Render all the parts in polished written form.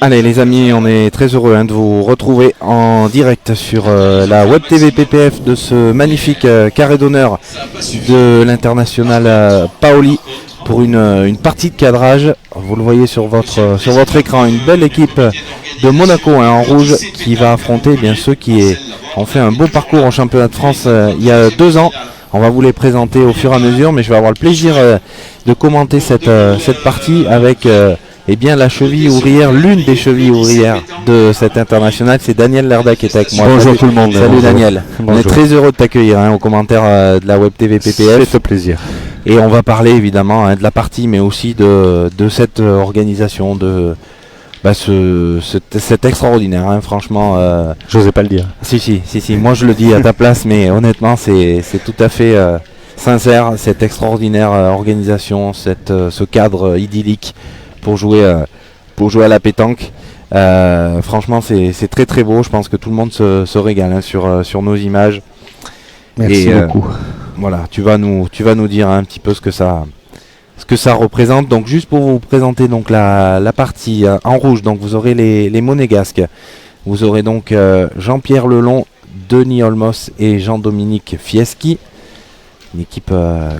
Allez les amis, on est très heureux de vous retrouver en direct sur la Web TV PPF de ce magnifique carré d'honneur de l'international Paoli pour une partie de cadrage. Vous le voyez sur votre écran, une belle équipe de Monaco en rouge qui va affronter bien ceux qui ont fait un beau parcours en championnat de France il y a 2 ans. On va vous les présenter au fur et à mesure, mais je vais avoir le plaisir de commenter cette partie avec la cheville ouvrière, l'une des chevilles ouvrières de cet international, c'est Daniel Lerda qui est avec moi. Bonjour tout le monde. Salut bonjour. Daniel. Bonjour. On est très heureux de t'accueillir aux commentaires de la Web TV PPF. C'est un plaisir. Et on va parler évidemment de la partie, mais aussi de cette organisation, de c'est extraordinaire, franchement. J'osais pas le dire. Si, moi je le dis à ta place, mais honnêtement c'est tout à fait sincère, cette extraordinaire organisation, ce cadre idyllique pour jouer à la pétanque. Franchement c'est très très beau, je pense que tout le monde se régale sur nos images. Merci beaucoup. Voilà, tu vas nous dire un petit peu ce que ça représente. Donc juste pour vous présenter donc la partie en rouge, donc vous aurez les monégasques. Vous aurez donc Jean-Pierre Lelon, Denis Olmos et Jean-Dominique Fieschi. Une équipe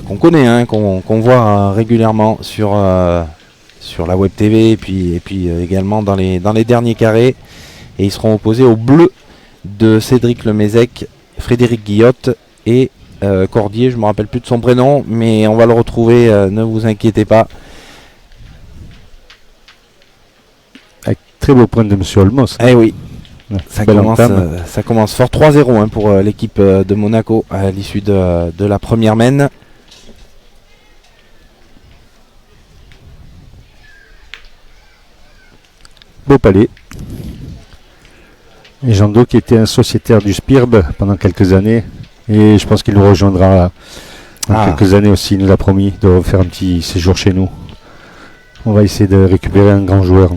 qu'on connaît, qu'on voit régulièrement sur la Web TV et puis également dans les derniers carrés. Et ils seront opposés au bleu de Cédric Lemezec, Frédéric Guillotte et Cordier, je ne me rappelle plus de son prénom, mais on va le retrouver, ne vous inquiétez pas. Avec très beau point de M. Olmos. Eh oui, ça commence fort. 3-0 pour l'équipe de Monaco à l'issue de la première mène. Beau palais. Et Jean-Do qui était un sociétaire du SPIRB pendant quelques années. Et je pense qu'il nous rejoindra dans quelques années aussi. Il nous a promis de refaire un petit séjour chez nous. On va essayer de récupérer un grand joueur.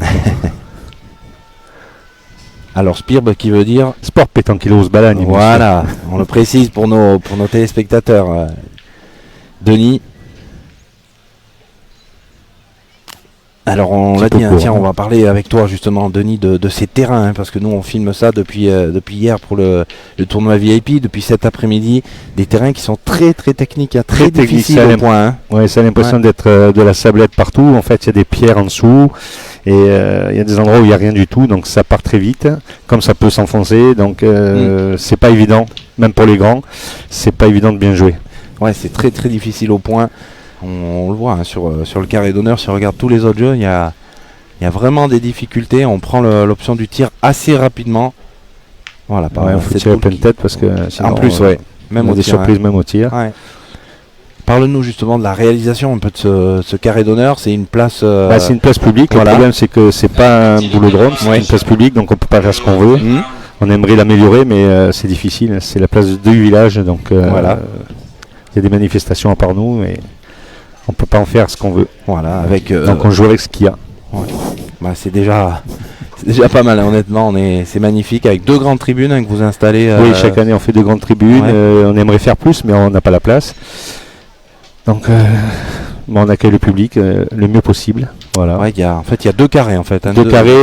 Alors SPIRB qui veut dire Sport Pétanquilo Balagne. Voilà, on le précise pour nos téléspectateurs. Denis. Alors on l'a dit, on va parler avec toi justement Denis de ces terrains, parce que nous on filme ça depuis hier pour le tournoi VIP, depuis cet après-midi, des terrains qui sont très très techniques, très difficiles au point. Ouais, ça a l'impression d'être de la sablette partout, en fait il y a des pierres en dessous, et il y a des endroits où il n'y a rien du tout, donc ça part très vite, comme ça peut s'enfoncer, donc c'est pas évident, même pour les grands, c'est pas évident de bien jouer. Ouais, c'est très très difficile au point. On le voit sur le carré d'honneur, si on regarde tous les autres jeux, il y a vraiment des difficultés. On prend l'option du tir assez rapidement. Voilà, il faut tirer pleine tête parce que sinon, en plus, même on a des tir, surprises même au tir. Ouais. Parle-nous justement de la réalisation un peu de ce carré d'honneur. C'est une place. C'est une place publique. Voilà. Le problème c'est que c'est pas un boulodrome, c'est une place publique, donc on peut pas faire ce qu'on veut. On aimerait l'améliorer, mais c'est difficile. C'est la place du village, donc voilà. Il y a des manifestations à part nous, mais on peut pas en faire ce qu'on veut. Voilà, donc on joue avec ce qu'il y a. Ouais. C'est déjà pas mal, honnêtement. C'est magnifique avec 2 grandes tribunes que vous installez. Oui, chaque année on fait 2 grandes tribunes. On aimerait faire plus, mais on n'a pas la place. Donc on accueille le public le mieux possible. Voilà. Ouais, il y a 2 carrés en fait. 2 carrés,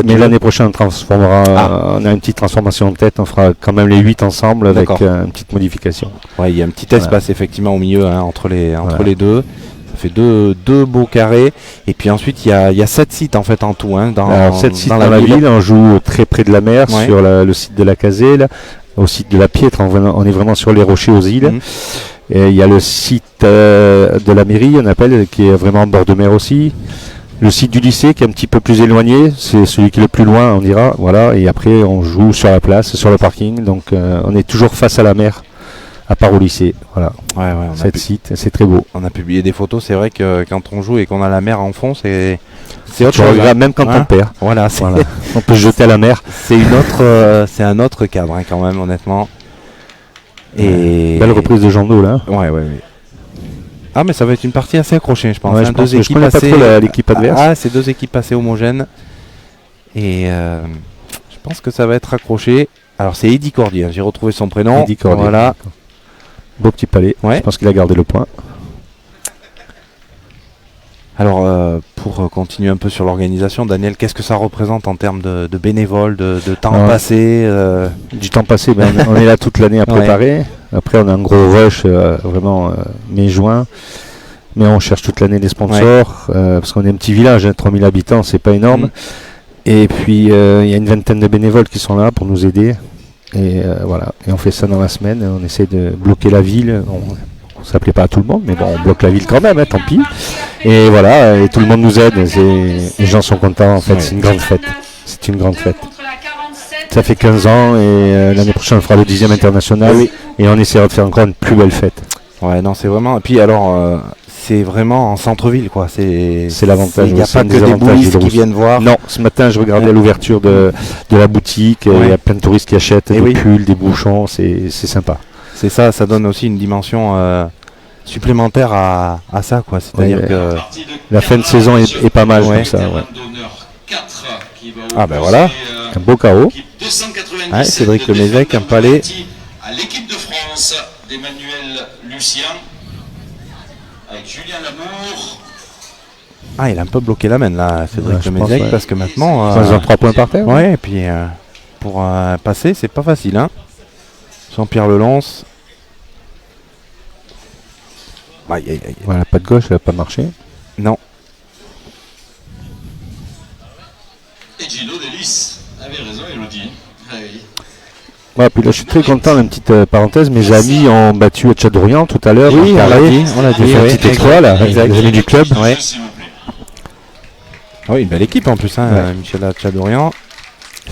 mais l'année prochaine on transformera. On a une petite transformation en tête. On fera quand même les 8 ensemble avec une petite modification. Ouais, il y a un petit espace effectivement au milieu entre les deux. Ça fait 2 beaux carrés. Et puis ensuite il y a 7 sites en fait en tout. 7 sites dans la ville. On joue très près de la mer, sur le site de la Casée, au site de la Piètre. On est vraiment sur les rochers aux îles. Et il y a le site de la mairie, on appelle, qui est vraiment en bord de mer aussi. Le site du lycée qui est un petit peu plus éloigné, c'est celui qui est le plus loin, on dira. Voilà. Et après, on joue sur la place, sur le parking. Donc, on est toujours face à la mer, à part au lycée. Voilà. Cet site, c'est très beau. On a publié des photos. C'est vrai que quand on joue et qu'on a la mer en fond, c'est autre chose. Même quand on perd. Voilà. On peut se jeter à la mer. C'est un autre cadre quand même, honnêtement. Et belle reprise de Jean-Do là. Ouais. Ah, mais ça va être une partie assez accrochée, je pense. Ouais, je connais pas trop l'équipe adverse. C'est 2 équipes assez homogènes. Et je pense que ça va être accroché. Alors c'est Eddy Cordier, j'ai retrouvé son prénom. Eddy Cordier. Voilà. Beau petit palais. Je pense qu'il a gardé le point. Alors pour pour continuer un peu sur l'organisation, Daniel, qu'est-ce que ça représente en termes de bénévoles, de temps passé Du temps passé, on est là toute l'année à préparer. Après, on a un gros rush, vraiment mai-juin. Mais on cherche toute l'année des sponsors, parce qu'on est un petit village, 3000 habitants, c'est pas énorme. Et puis, il y a une vingtaine de bénévoles qui sont là pour nous aider. Et voilà, et on fait ça dans la semaine, on essaie de bloquer la ville. Ça plaît pas à tout le monde, mais bon, on bloque la ville quand même, tant pis. Et voilà, et tout le monde nous aide, les gens sont contents, en fait, c'est une grande fête. C'est une grande fête. Ça fait 15 ans, et l'année prochaine, on fera le 10e international, et on essaiera de faire encore une plus belle fête. Ouais, non, c'est vraiment... Et puis alors, c'est vraiment en centre-ville, quoi. C'est l'avantage. Il n'y a pas que des boulistes qui viennent voir. Non, ce matin, je regardais à l'ouverture de la boutique, il y a plein de touristes qui achètent des pulls, des bouchons, c'est sympa. C'est ça, ça donne aussi une dimension supplémentaire à ça, quoi. C'est-à-dire que la fin de saison est pas mal comme ça. Ah ben voilà, un beau carreau. Cédric Lemezec, un palais. À l'équipe de France d'Emmanuel Lucien avec Julien Lamour. Ah, il a un peu bloqué la main là, Cédric Lemezec, parce que maintenant. Ils ont 3 points par terre. Ouais, et puis pour passer, c'est pas facile, hein. Jean-Pierre Lelance. Voilà, pas de gauche, elle n'a pas marché. Non. Et Gino Delis avait raison, Elodie. Ouais, puis là, je suis très content, une petite parenthèse, mes amis ont battu Tchad-Orient tout à l'heure. Oui, on l'a dit. J'ai fait un petit exploit là, avec les amis du club. Ouais. Ah oui, une belle équipe en plus, hein, Michel Tchad-Orient.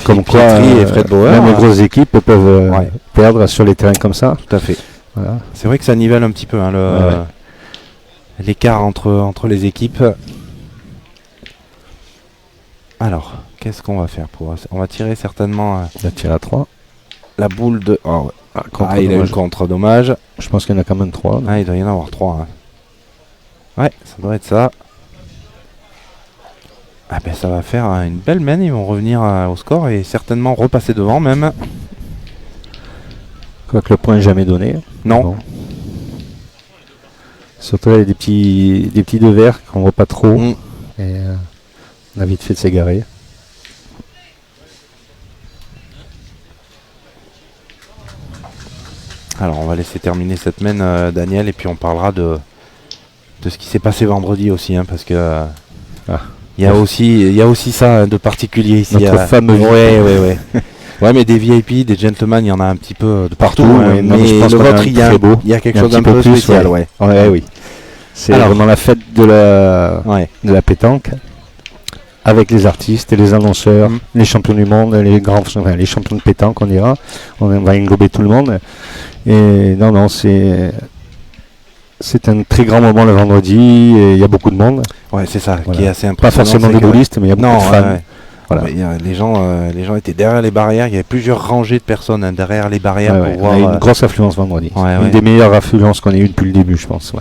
Comme quoi, et Fred Bauer, même les grosses équipes peuvent perdre sur les terrains comme ça. Tout à fait. Voilà. C'est vrai que ça nivelle un petit peu l'écart entre les équipes. Alors, qu'est-ce qu'on va faire on va tirer certainement Il a tiré à 3. La boule de... il a eu le contre-dommage. Je pense qu'il y en a quand même 3. Ah, il doit y en avoir 3. Hein. Ouais, ça doit être ça. Ah ben ça va faire une belle mène, ils vont revenir au score et certainement repasser devant même. Quoique le point n'est jamais donné. Non. Bon. Surtout là, il y a des petits deux verts qu'on voit pas trop. Et on a vite fait de s'égarer. Alors on va laisser terminer cette mène Daniel et puis on parlera de ce qui s'est passé vendredi aussi, hein, parce que il y a aussi ça de particulier ici. Notre fameux ouais. Ouais, mais des VIP, des gentlemen, il y en a un petit peu de partout. Mais je pense le vôtre, il y a quelque chose d'un peu spécial. Oui. C'est vraiment la fête de la pétanque, avec les artistes et les annonceurs, les champions du monde, les champions de pétanque, on dira. On va englober tout le monde. Et non, c'est un très grand moment le vendredi et il y a beaucoup de monde. Ouais, c'est ça, qui est assez impressionnant. Pas forcément des boulistes, mais il y a beaucoup de fans. Voilà. Les gens étaient derrière les barrières, il y avait plusieurs rangées de personnes derrière les barrières pour voir. On a eu une grosse affluence vendredi. Une des meilleures affluences qu'on ait eues depuis le début, je pense.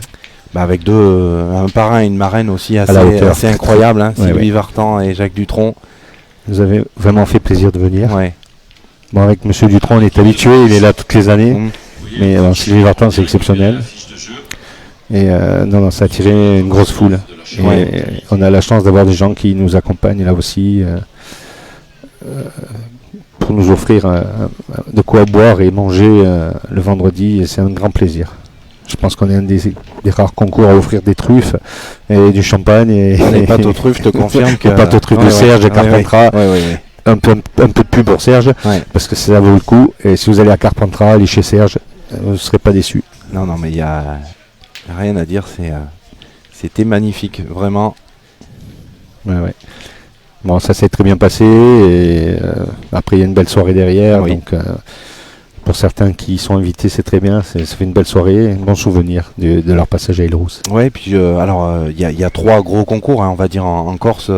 Avec un parrain et une marraine aussi assez incroyables, hein, Sylvie Vartan et Jacques Dutronc. Nous avez vraiment fait plaisir de venir. Bon, avec Monsieur Dutronc, on est habitué, il est là toutes les années. Mais Sylvie Vartan, c'est exceptionnel. Et ça a attiré une grosse foule. Et on a la chance d'avoir des gens qui nous accompagnent là aussi pour nous offrir de quoi boire et manger le vendredi. Et c'est un grand plaisir. Je pense qu'on est un des rares concours à offrir des truffes et du champagne. Les pâtes aux truffes, je te confirme que... Les pâtes aux truffes de Serge et Carpentras. Un peu de pub pour Serge, parce que ça vaut le coup. Et si vous allez à Carpentras, allez chez Serge, vous ne serez pas déçus. Non, mais il n'y a rien à dire, c'était magnifique, vraiment. Bon, ça s'est très bien passé, et après il y a une belle soirée derrière, donc pour certains qui sont invités, c'est très bien, ça fait une belle soirée, un bon souvenir de leur passage à Île-Rousse. Ouais, puis il y a 3 gros concours, hein, on va dire en Corse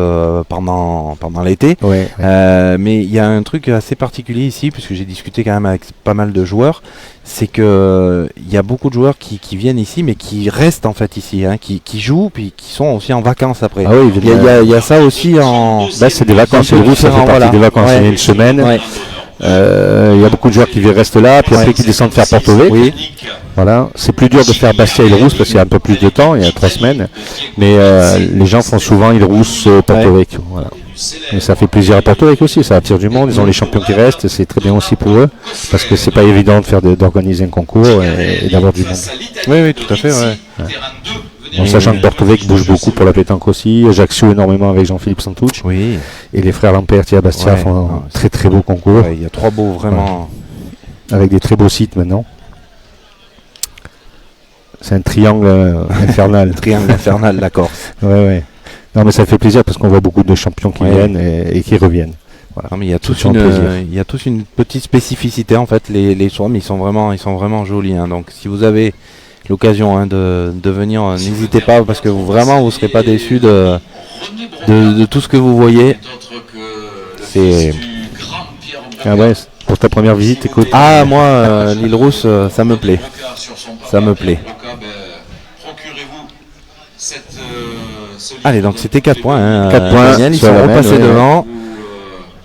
pendant l'été. Mais il y a un truc assez particulier ici, puisque j'ai discuté quand même avec pas mal de joueurs, c'est que il y a beaucoup de joueurs qui viennent ici, mais qui restent en fait ici, hein, qui jouent, puis qui sont aussi en vacances après. Ah oui, il y a ça aussi en... c'est des vacances, Île-Rousse, ça fait partie des vacances, il y a une semaine. Il y a beaucoup de joueurs qui restent là, puis après qui descendent faire Porto Vecchio. Oui. Voilà. C'est plus dur de faire Bastia et Île-Rousse parce qu'il y a un peu plus de temps, il y a 3 semaines. Mais les gens font souvent Île-Rousse, Porto Vecchio. Voilà. Et ça fait plaisir à Porto Vecchio aussi, ça attire du monde, ils ont les champions qui restent, c'est très bien aussi pour eux, parce que c'est pas évident d'organiser un concours et d'avoir du monde. Oui, tout à fait. Ouais. Bon, sachant que Porto Vecchio bouge beaucoup pour la pétanque aussi, Ajaccio énormément avec Jean-Philippe Santucci. Oui. Et les frères Lamperti à Bastia font un très très beau concours. Il y a 3 beaux vraiment. Avec des très beaux sites maintenant. C'est un triangle infernal. Triangle infernal, la Corse. Ouais. Non mais ça fait plaisir parce qu'on voit beaucoup de champions qui viennent et qui reviennent. Voilà. Non, mais il y a tous une petite spécificité en fait, les choix, mais ils sont vraiment jolis. Hein. Donc si vous avez l'occasion de venir, n'hésitez pas parce que vous ne serez pas déçus de tout ce que vous voyez. C'est... Ah ouais, pour ta première visite, écoute. Ah moi, l'Île-Rousse, ça me plaît. Ça me plaît. Allez, donc c'était 4 points. Hein. 4 points. Daniel, ils sont repassés devant.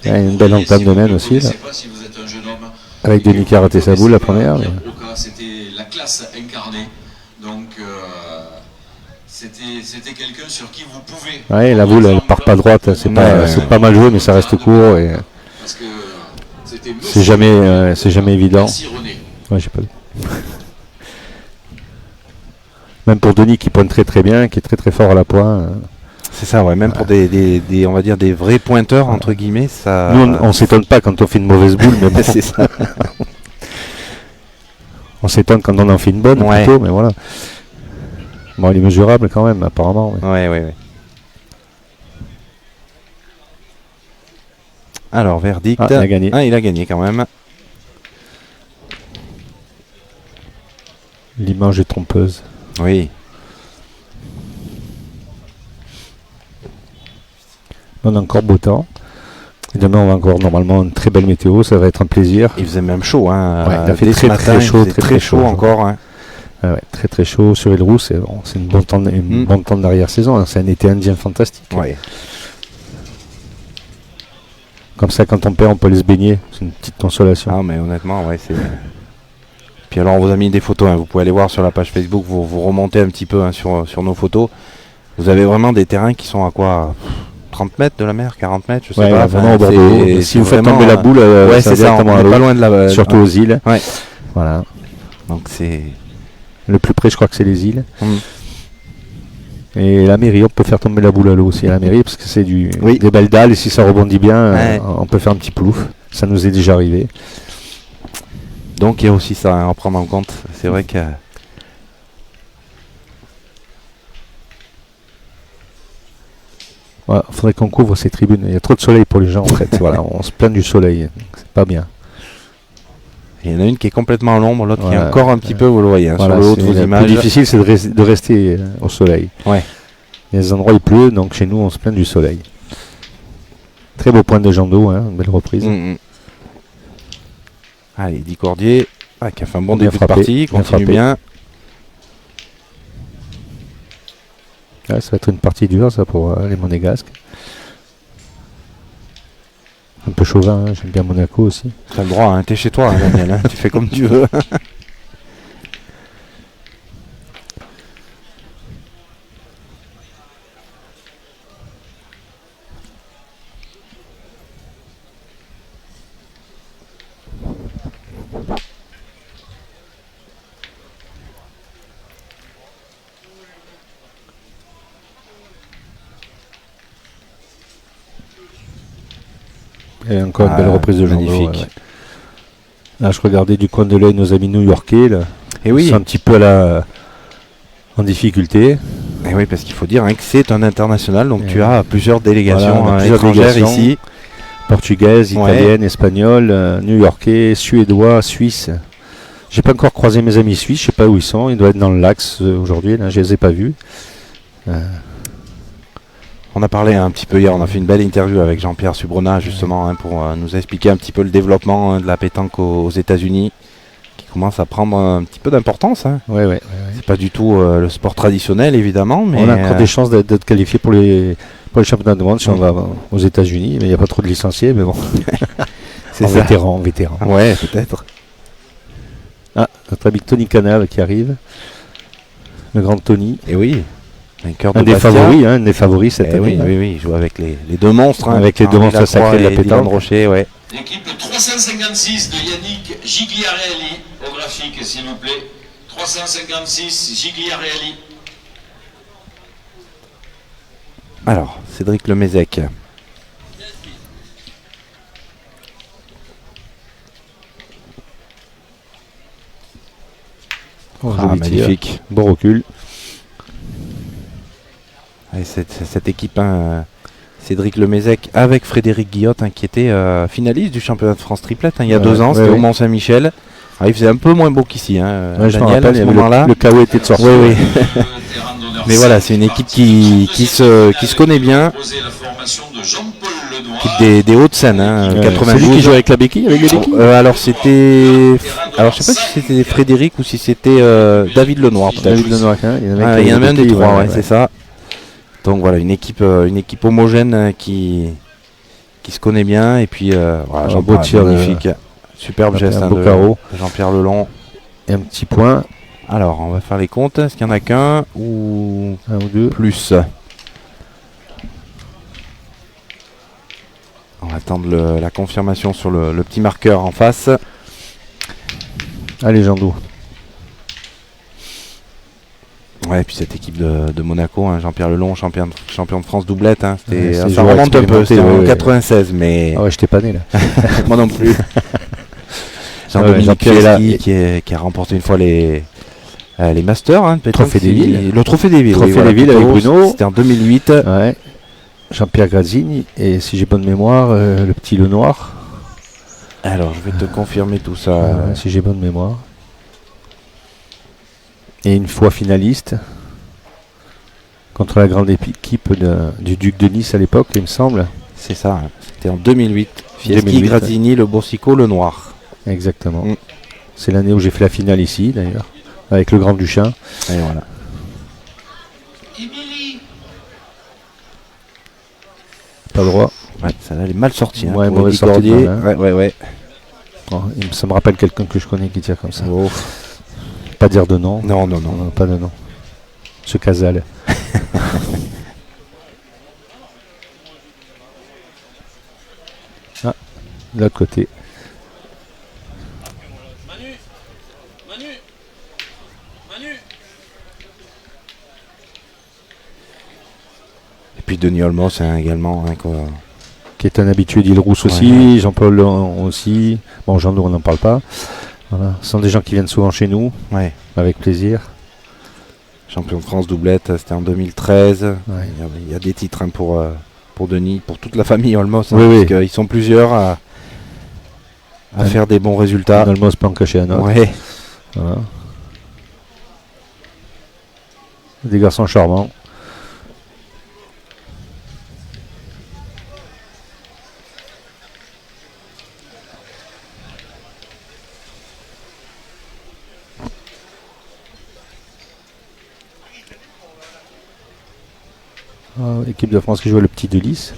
Il y a une belle entame de mène aussi. Là. Avec Denis qui a raté sa boule la première. Mais... C'était la classe incarnée. Donc c'était quelqu'un sur qui vous pouvez. Ouais, la boule elle part pas droite. C'est pas mal joué, mais ça reste court. Et... Parce que c'est jamais évident. Ouais, j'ai pas vu. Même pour Denis qui pointe très très bien, qui est très très fort à la pointe. C'est ça, ouais. Même pour des on va dire des vrais pointeurs entre guillemets, ça. Nous on s'étonne pas quand on fait une mauvaise boule, mais bon. C'est ça. On s'étonne quand on en fait une bonne plutôt, mais voilà. Bon, il est mesurable quand même, apparemment. Ouais. Alors, verdict. Il a gagné. Il a gagné quand même. L'image est trompeuse. Oui. On a encore beau temps. Et demain, on va encore normalement une très belle météo. Ça va être un plaisir. Il faisait même chaud. Hein. Ouais, il a fait très chaud. Très chaud encore. Hein. Ouais, très chaud sur Île-Rousse. C'est une bonne temps d'arrière-saison. Hein. C'est un été indien fantastique. Ouais. Comme ça, quand on perd, on peut aller se baigner. C'est une petite consolation. Ah, mais honnêtement, ouais, c'est... Puis alors, on vous a mis des photos. Hein. Vous pouvez aller voir sur la page Facebook. Vous remontez un petit peu hein, sur nos photos. Vous avez vraiment des terrains qui sont à quoi 30 mètres de la mer, 40 mètres, je sais pas. Vraiment au bord de l'eau. Si vous faites tomber la boule, c'est ça, on n'est pas loin de la... Surtout aux îles. Ouais. Voilà. Donc c'est... Le plus près, je crois que c'est les îles. Et la mairie, on peut faire tomber la boule à l'eau aussi à la mairie, parce que c'est des belles dalles, et si ça rebondit bien, on peut faire un petit plouf. Ça nous est déjà arrivé. Donc il y a aussi ça à prendre en compte. C'est vrai que... Il faudrait qu'on couvre ces tribunes. Il y a trop de soleil pour les gens, en fait. Voilà, on se plaint du soleil. C'est pas bien. Il y en a une qui est complètement à l'ombre, l'autre qui est encore un petit peu, vous le voyez, hein, sur le haut de vos images. Le plus difficile, c'est de rester au soleil. Ouais. Il y a des endroits où il pleut, donc chez nous, on se plaint du soleil. Très beau point de Jean d'eau, une belle reprise. Allez, Dicordier, qui a fait un bon début de partie, continue bien. Ouais, ça va être une partie dure, ça, pour les Monégasques. Un peu chauvin, j'aime bien Monaco aussi. T'as le droit, hein, t'es chez toi, hein, Daniel, hein, tu fais comme tu veux. Et encore une belle reprise de Jean magnifique. Ouais. Là, je regardais du coin de l'œil nos amis new-yorkais. Et oui. C'est un petit peu en difficulté. Et oui, parce qu'il faut dire hein, que c'est un international, donc tu as plusieurs délégations plusieurs étrangères délégations, ici. Portugaises, italiennes, espagnoles, new-yorkais, suédois, suisses. J'ai pas encore croisé mes amis suisses, je sais pas où ils sont. Ils doivent être dans le lax aujourd'hui, là, je les ai pas vus. On a parlé un petit peu hier, on a fait une belle interview avec Jean-Pierre Subrona justement hein, pour nous expliquer un petit peu le développement de la pétanque aux États-Unis qui commence à prendre un petit peu d'importance. Hein. Ouais. C'est pas du tout le sport traditionnel évidemment, mais on a encore des chances d'être qualifiés pour les championnats de monde si on va aux États-Unis, mais il n'y a pas trop de licenciés, mais bon. C'est ça. Vétéran. Ouais, peut-être. Ah, notre ami Tony Canal qui arrive. Le grand Tony. Et oui. Un des favoris, un des favoris cette année. Oui, il joue avec les deux monstres. Avec les deux monstres sacrés de la pétanque. Rocher, ouais. L'équipe 356 de Yannick Gigliarelli, au graphique s'il vous plaît. 356 Gigliarelli. Alors, Cédric Lemezec. Magnifique. Bon recul. Et cette équipe, Cédric Lemezec avec Frédéric Guillotte, qui était finaliste du championnat de France triplette il y a 2 ans, c'était au Mont-Saint-Michel. Il faisait un peu moins beau qu'ici. Je me rappelle, à ce moment-là. Le KO était de sortie. Oui. Mais voilà, c'est une équipe qui se connaît bien. Équipe des Hauts-de-Seine, 92. C'est lui qui jouait avec la béquille, avec les béquilles alors c'était... Alors je sais pas si c'était Frédéric ou si c'était David Lenoir peut-être. David Lenoir, il y en a un des trois, c'est ça. Donc voilà, une équipe homogène qui se connaît bien. Et puis un beau tir magnifique. Superbe geste de carreau. Jean-Pierre Lelon. Et un petit point. Alors on va faire les comptes. Est-ce qu'il y en a qu'un ou un ou deux plus? On va attendre la confirmation sur le petit marqueur en face. Allez Jandou. Ouais, et puis cette équipe de Monaco, Jean-Pierre Lelon, champion de France doublette, ça remonte un peu, c'était en 96, mais... Ah ouais, je t'ai pas né là. Moi non plus. Jean-Pierre qui a remporté une fois les Masters, Trophée des Villes. Le Trophée des Villes. Trophée des Villes avec Bruno. C'était en 2008. Ouais. Jean-Pierre Grazzini, et si j'ai bonne mémoire, le petit Lenoir. Alors, je vais te confirmer tout ça. Si j'ai bonne mémoire. Et une fois finaliste contre la grande équipe du Duc de Nice à l'époque, il me semble. C'est ça, c'était en 2008. Fieschi, Grazzini, Le Boursicot, Lenoir. Exactement. C'est l'année où j'ai fait la finale ici, d'ailleurs, avec le Grand Duchin. Et voilà. Pas le droit. Ouais, ça elle est mal sortie. Ouais, mauvaise sortie. Ouais. Oh, ça me rappelle quelqu'un que je connais qui tire comme ça. Oh. Pas dire de nom. Non. Pas de nom. Ce Casal. De l'autre côté. Et puis Denis Olmos également. Qui est un habitué d'Île Rousse aussi. Jean-Paul aussi. Bon, Jean-Nour, on n'en parle pas. Voilà. Ce sont des gens qui viennent souvent chez nous. Ouais. Avec plaisir. Champion de France doublette, c'était en 2013. Ouais. Il y a des titres pour Denis, pour toute la famille Olmos. Parce qu'ils sont plusieurs à faire des bons résultats. Olmos peut en cacher un autre. Ouais. Voilà. Des garçons charmants. Équipe de France qui joue le petit de Lys.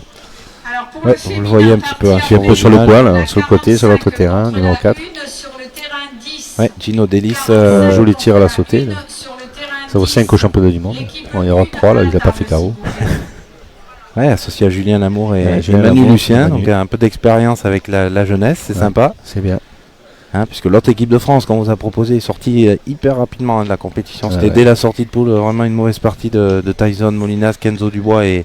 Ouais, vous le voyez un petit peu. Sur le poil, sur le côté, sur votre terrain, numéro 4. Ouais, Gino Delis joli tir à la sautée. Là. Ça vaut 5 au championnat du monde. Bon, il y aura 3, là, il n'a pas fait carreau. Ouais, associé à Julien Lamour et Manu Lucien, donc un peu d'expérience avec la jeunesse, c'est sympa. C'est bien. Puisque l'autre équipe de France qu'on vous a proposé est sortie hyper rapidement de la compétition. C'était dès la sortie de poule, vraiment une mauvaise partie de Tyson, Molinas, Kenzo Dubois et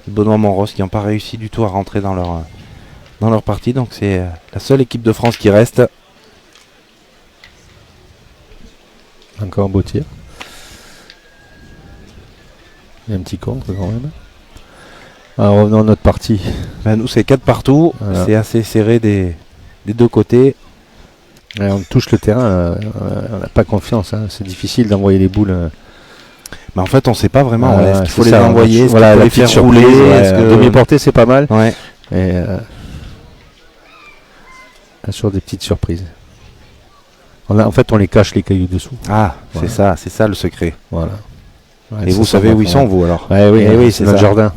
Benoît Monros qui n'ont pas réussi du tout à rentrer dans leur partie. Donc c'est la seule équipe de France qui reste. Encore un beau tir. Il y a un petit contre quand même. Alors revenons à notre partie. Nous c'est 4 partout. Voilà. C'est assez serré des deux côtés. Et on touche le terrain, on n'a pas confiance. C'est difficile d'envoyer les boules. Mais en fait, on ne sait pas vraiment. Est-ce qu'il faut les envoyer, voilà, les faire rouler. Demi-portée, c'est pas mal. Ouais. Et sur des petites surprises. En fait, on les cache les cailloux dessous. Ah, voilà. c'est ça le secret. Voilà. Ouais, et vous savez où ils sont, vous alors? Oui, c'est notre jardin.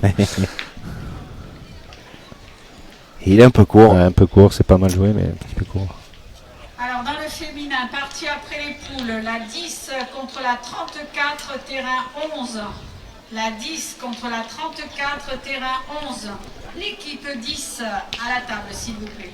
Il est un peu court. Ouais, un peu court, c'est pas mal joué, mais un petit peu court. Alors dans le féminin, parti après les poules, la 10 contre la 34, terrain 11. La 10 contre la 34, terrain 11. L'équipe 10 à la table, s'il vous plaît.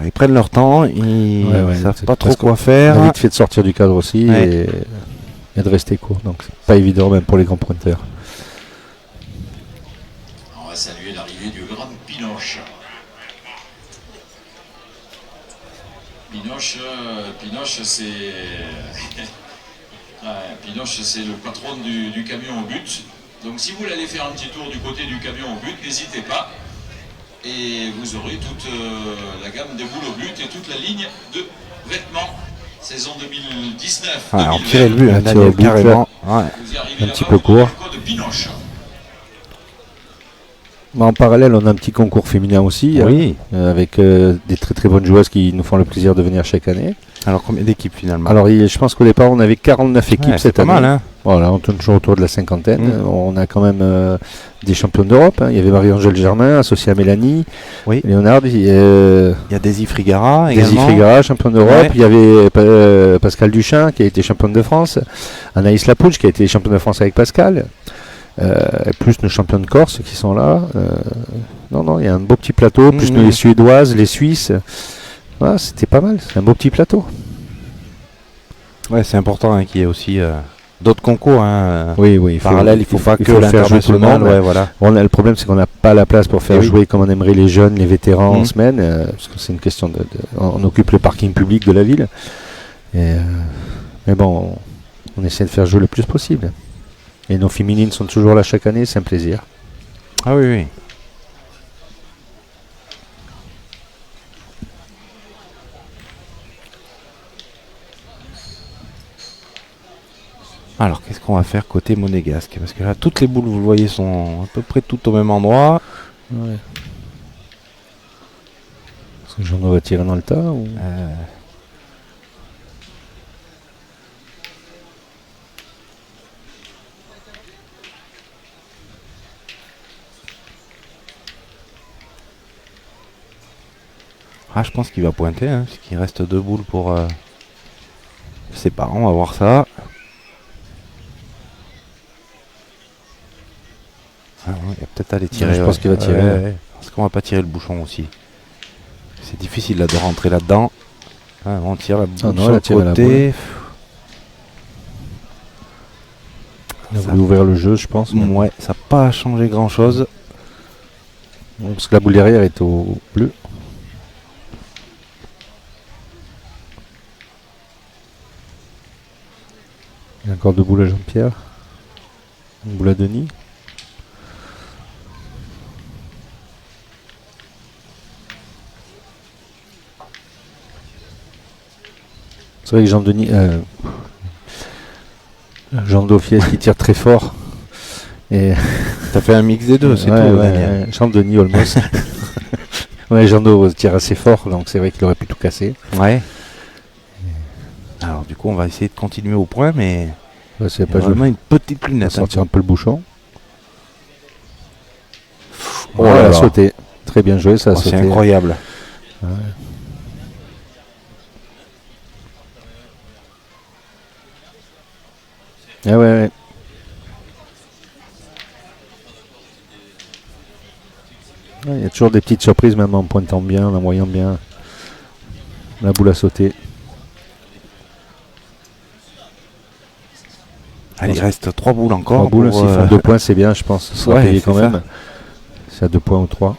Ils prennent leur temps, ils ne savent pas trop quoi faire. On a vite fait de sortir du cadre aussi et de rester court. Donc c'est pas évident même pour les grands pointeurs. On va saluer l'arrivée du grand Pinoche. Pinoche c'est Pinoche, c'est le patron du camion au but. Donc si vous voulez aller faire un petit tour du côté du camion au but, n'hésitez pas. Et vous aurez toute la gamme des boules au but et toute la ligne de vêtements saison 2019. On tirait le but, Daniel, carrément. Un petit peu court. En parallèle, on a un petit concours féminin aussi, avec des très très bonnes joueuses qui nous font le plaisir de venir chaque année. Alors combien d'équipes finalement? Alors je pense qu'au départ on avait 49 équipes cette année. Pas mal, hein. Voilà, on tourne toujours autour de la cinquantaine. On a quand même des champions d'Europe. Il y avait Marie-Angèle Germain, associée à Mélanie. Léonard. Il y a Daisy Frigara également. Daisy Frigara, championne d'Europe. Il y avait Pascal Duchin qui a été championne de France. Anaïs Lapouche qui a été championne de France avec Pascal. Plus nos champions de Corse qui sont là. Non, il y a un beau petit plateau. Plus les Suédoises, les Suisses. Voilà, c'était pas mal. C'est un beau petit plateau. Ouais, c'est important qu'il y ait aussi d'autres concours. Oui. Parallèle, il faut pas que l'international. Le problème, c'est qu'on n'a pas la place pour faire jouer comme on aimerait les jeunes, les vétérans en semaine. Parce que c'est une question on occupe le parking public de la ville. Mais bon, on essaie de faire jouer le plus possible. Et nos féminines sont toujours là chaque année, c'est un plaisir. Ah oui. Alors, qu'est-ce qu'on va faire côté monégasque? Parce que là, toutes les boules, vous le voyez, sont à peu près toutes au même endroit. Ouais. Est-ce que j'en aurais tiré dans le tas ou... je pense qu'il va pointer, parce qu'il reste 2 boules pour ses parents. On va voir ça. Il va peut-être aller tirer. Je pense qu'il va tirer. Parce qu'on va pas tirer le bouchon aussi. C'est difficile là de rentrer là-dedans. On tire la boule sur le côté. On a voulu ouvrir le jeu, je pense. Ouais, ça n'a pas changé grand-chose. Parce que la boule derrière est au bleu. Il y a encore 2 boules à Jean-Pierre. Une boule à Denis. C'est vrai que Jean Dauphiès qui tire très fort. Et t'as fait un mix des deux, c'est tout. Jean-Denis Olmos. Jean Dauphiès tire assez fort, donc c'est vrai qu'il aurait pu tout casser. Ouais. Alors du coup on va essayer de continuer au point, mais c'est pas vraiment une petite lunette. On va sortir un peu le bouchon. Elle a sauté. Très bien joué, ça a sauté. C'est incroyable. Ouais. Il y a toujours des petites surprises, même en pointant bien, en envoyant bien. La boule a sauté. Il reste 3 boules encore. 3 boules, s'il fait 2 points, c'est bien, je pense. Ça sera payé quand même. C'est à 2 points ou 3.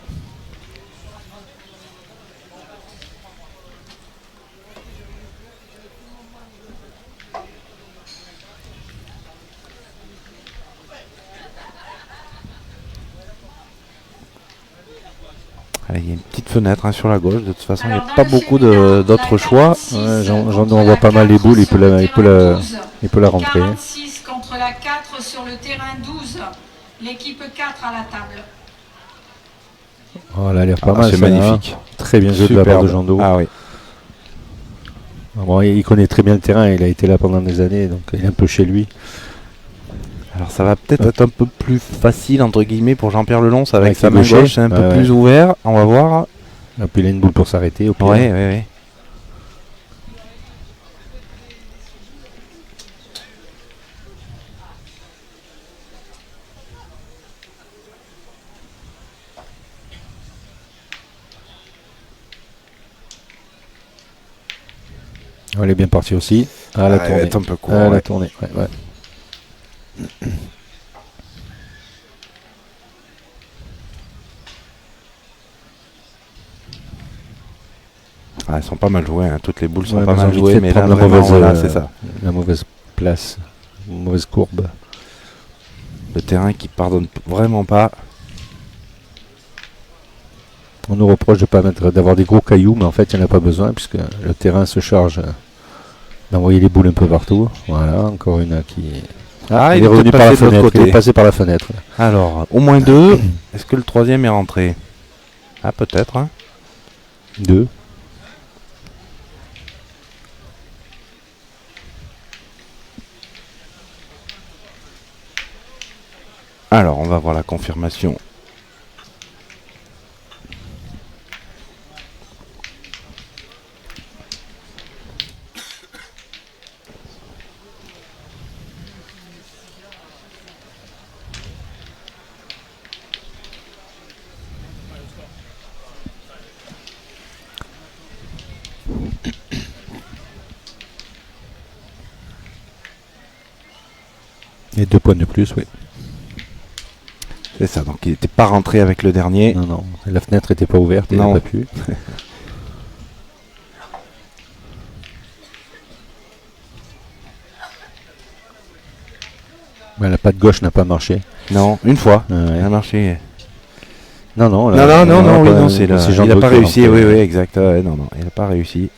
Il y a une petite fenêtre sur la gauche. De toute façon, il n'y a pas beaucoup d'autres choix. J'en envoie pas mal les boules. Il peut la rentrer. 46 contre la 4 sur le terrain 12. L'équipe 4 à la table. Elle a l'air pas mal. C'est magnifique. Très bien joué de la part de Jean Do. Ah oui. Bon, il connaît très bien le terrain, il a été là pendant des années, donc il est un peu chez lui. Alors ça va peut-être être un peu plus facile entre guillemets pour Jean-Pierre Lelons avec sa main gaucher. gauche, c'est un peu plus ouvert, on va voir. Et puis il a une boule pour s'arrêter au pire. Ouais. Elle est bien partie aussi. À la tournée. Un peu court, la tournée. Ouais. Ah, elles sont pas mal jouées, hein. Toutes les boules sont Ouais, pas mais mal jouées, mais là, la mauvaise, voilà, c'est ça. La mauvaise place, mauvaise courbe. Le terrain qui pardonne vraiment pas. On nous reproche d'avoir des gros cailloux, mais en fait il n'y en a pas besoin puisque le terrain se charge d'envoyer les boules un peu partout. Voilà, encore une qui... Ah, il est revenu par la fenêtre. Il est passé par la fenêtre. Alors, au moins 2. Est-ce que le troisième est rentré? Ah, peut-être. Hein. 2. Alors, on va voir la confirmation. Et 2 points de plus, oui. C'est ça, donc il n'était pas rentré avec le dernier. Non. La fenêtre n'était pas ouverte, il n'a pas pu. La patte gauche n'a pas marché. Non, une fois. Ouais. Elle a marché. Non, c'est là. Il n'a pas réussi, oui, exact. Non, il n'a pas réussi.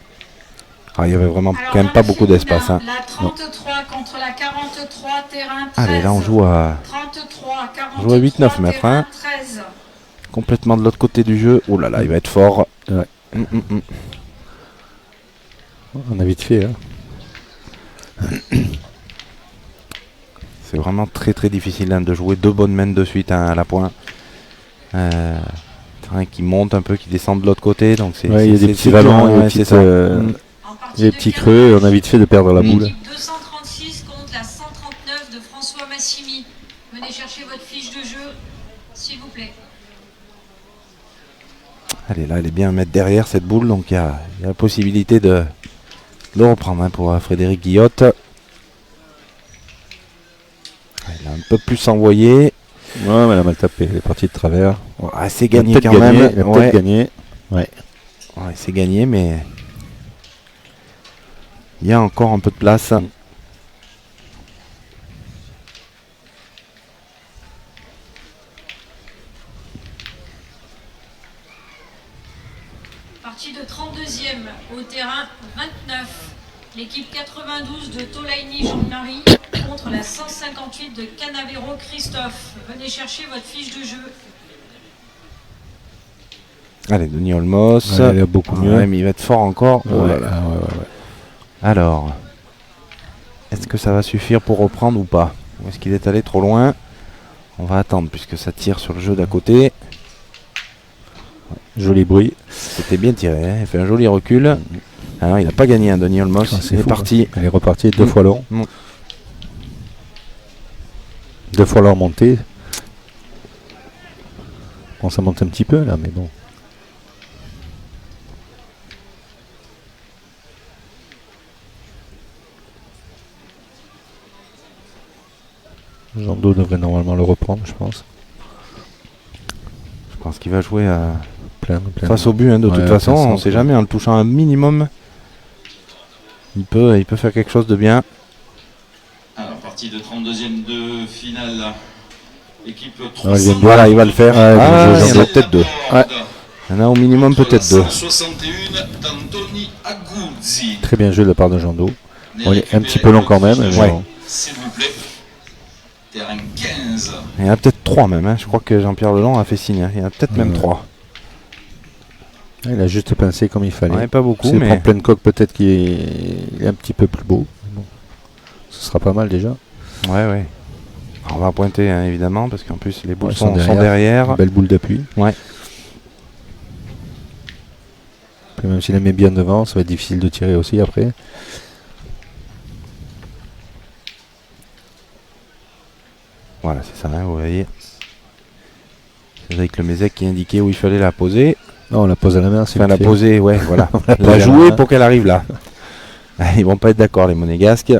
Ah, il y avait vraiment quand même pas beaucoup d'espace. Hein. La 33 contre la 43, terrain 13. Allez, là on joue à 33, 43, on joue à 8-9 mètres. Hein. 13. Complètement de l'autre côté du jeu. Oh là là, il va être fort. Ouais. On a vite fait. Hein. C'est vraiment très très difficile de jouer 2 bonnes mains de suite à la pointe. Terrain qui monte un peu, qui descend de l'autre côté. Donc il y a des petits vallons, des petits creux, et on a vite fait de perdre la boule. 236 contre la 139 de François Massimi. Venez chercher votre fiche de jeu, s'il vous plaît. Allez, là, elle est bien à mettre derrière cette boule, donc il y a la possibilité de le reprendre pour Frédéric Guillotte. Elle a un peu plus envoyé. Ouais, mais elle a mal tapé, elle est partie de travers. C'est gagné quand même. Elle a peut-être gagné. Ouais, c'est gagné, mais il y a encore un peu de place. Partie de 32e au terrain 29. L'équipe 92 de Tolaini Jean-Marie contre la 158 de Canavero Christophe. Venez chercher votre fiche de jeu. Allez, Denis Olmos. Elle est beaucoup mieux. Ouais, mais il va être fort encore. Ouais. Alors, est-ce que ça va suffire pour reprendre ou pas? Ou est-ce qu'il est allé trop loin? On va attendre puisque ça tire sur le jeu d'à côté. Joli bruit. C'était bien tiré, hein. Il fait un joli recul. Alors, il n'a pas gagné, Denis Olmos. Il est parti. Elle est repartie 2 fois long. 2 fois long montée. Bon, ça monte un petit peu là, mais bon. Jean Do devrait normalement le reprendre, je pense. Je pense qu'il va jouer plein. Face au but, hein, de toute façon. On ne sait jamais, en le touchant un minimum. Il peut faire quelque chose de bien. Alors, partie de 32e de finale. Équipe 3. Voilà, il va le faire. Il y en a peut-être 2. Ouais. Il y en a au minimum peut-être 2. 161 d'Antoni Aguzzi. Très bien joué de la part de Jean Do. Bon, il est un petit peu long quand même. Mais bon. S'il vous plaît. Terrain 15. Il y en a peut-être 3 même. Hein. Je crois que Jean-Pierre Lelons a fait signe. Hein. Il y en a peut-être même 3. Il a juste pincé comme il fallait. Ouais, pas beaucoup, C'est mais pour pleine coque, peut-être qu'il est un petit peu plus beau. Bon, ce sera pas mal déjà. ouais. On va pointer hein, évidemment parce qu'en plus les boules Ouais, sont derrière. Une belle boule d'appui. Ouais. Puis même s'il la met bien devant, ça va être difficile de tirer aussi après. Voilà, c'est ça, hein, vous voyez. C'est avec le Mézec qui indiquait où il fallait la poser. Non, on la pose à la main, c'est Enfin, la vite fait. poser, ouais, voilà. la La poser à jouer main. pour qu'elle arrive là. Ils vont pas être d'accord, les Monégasques.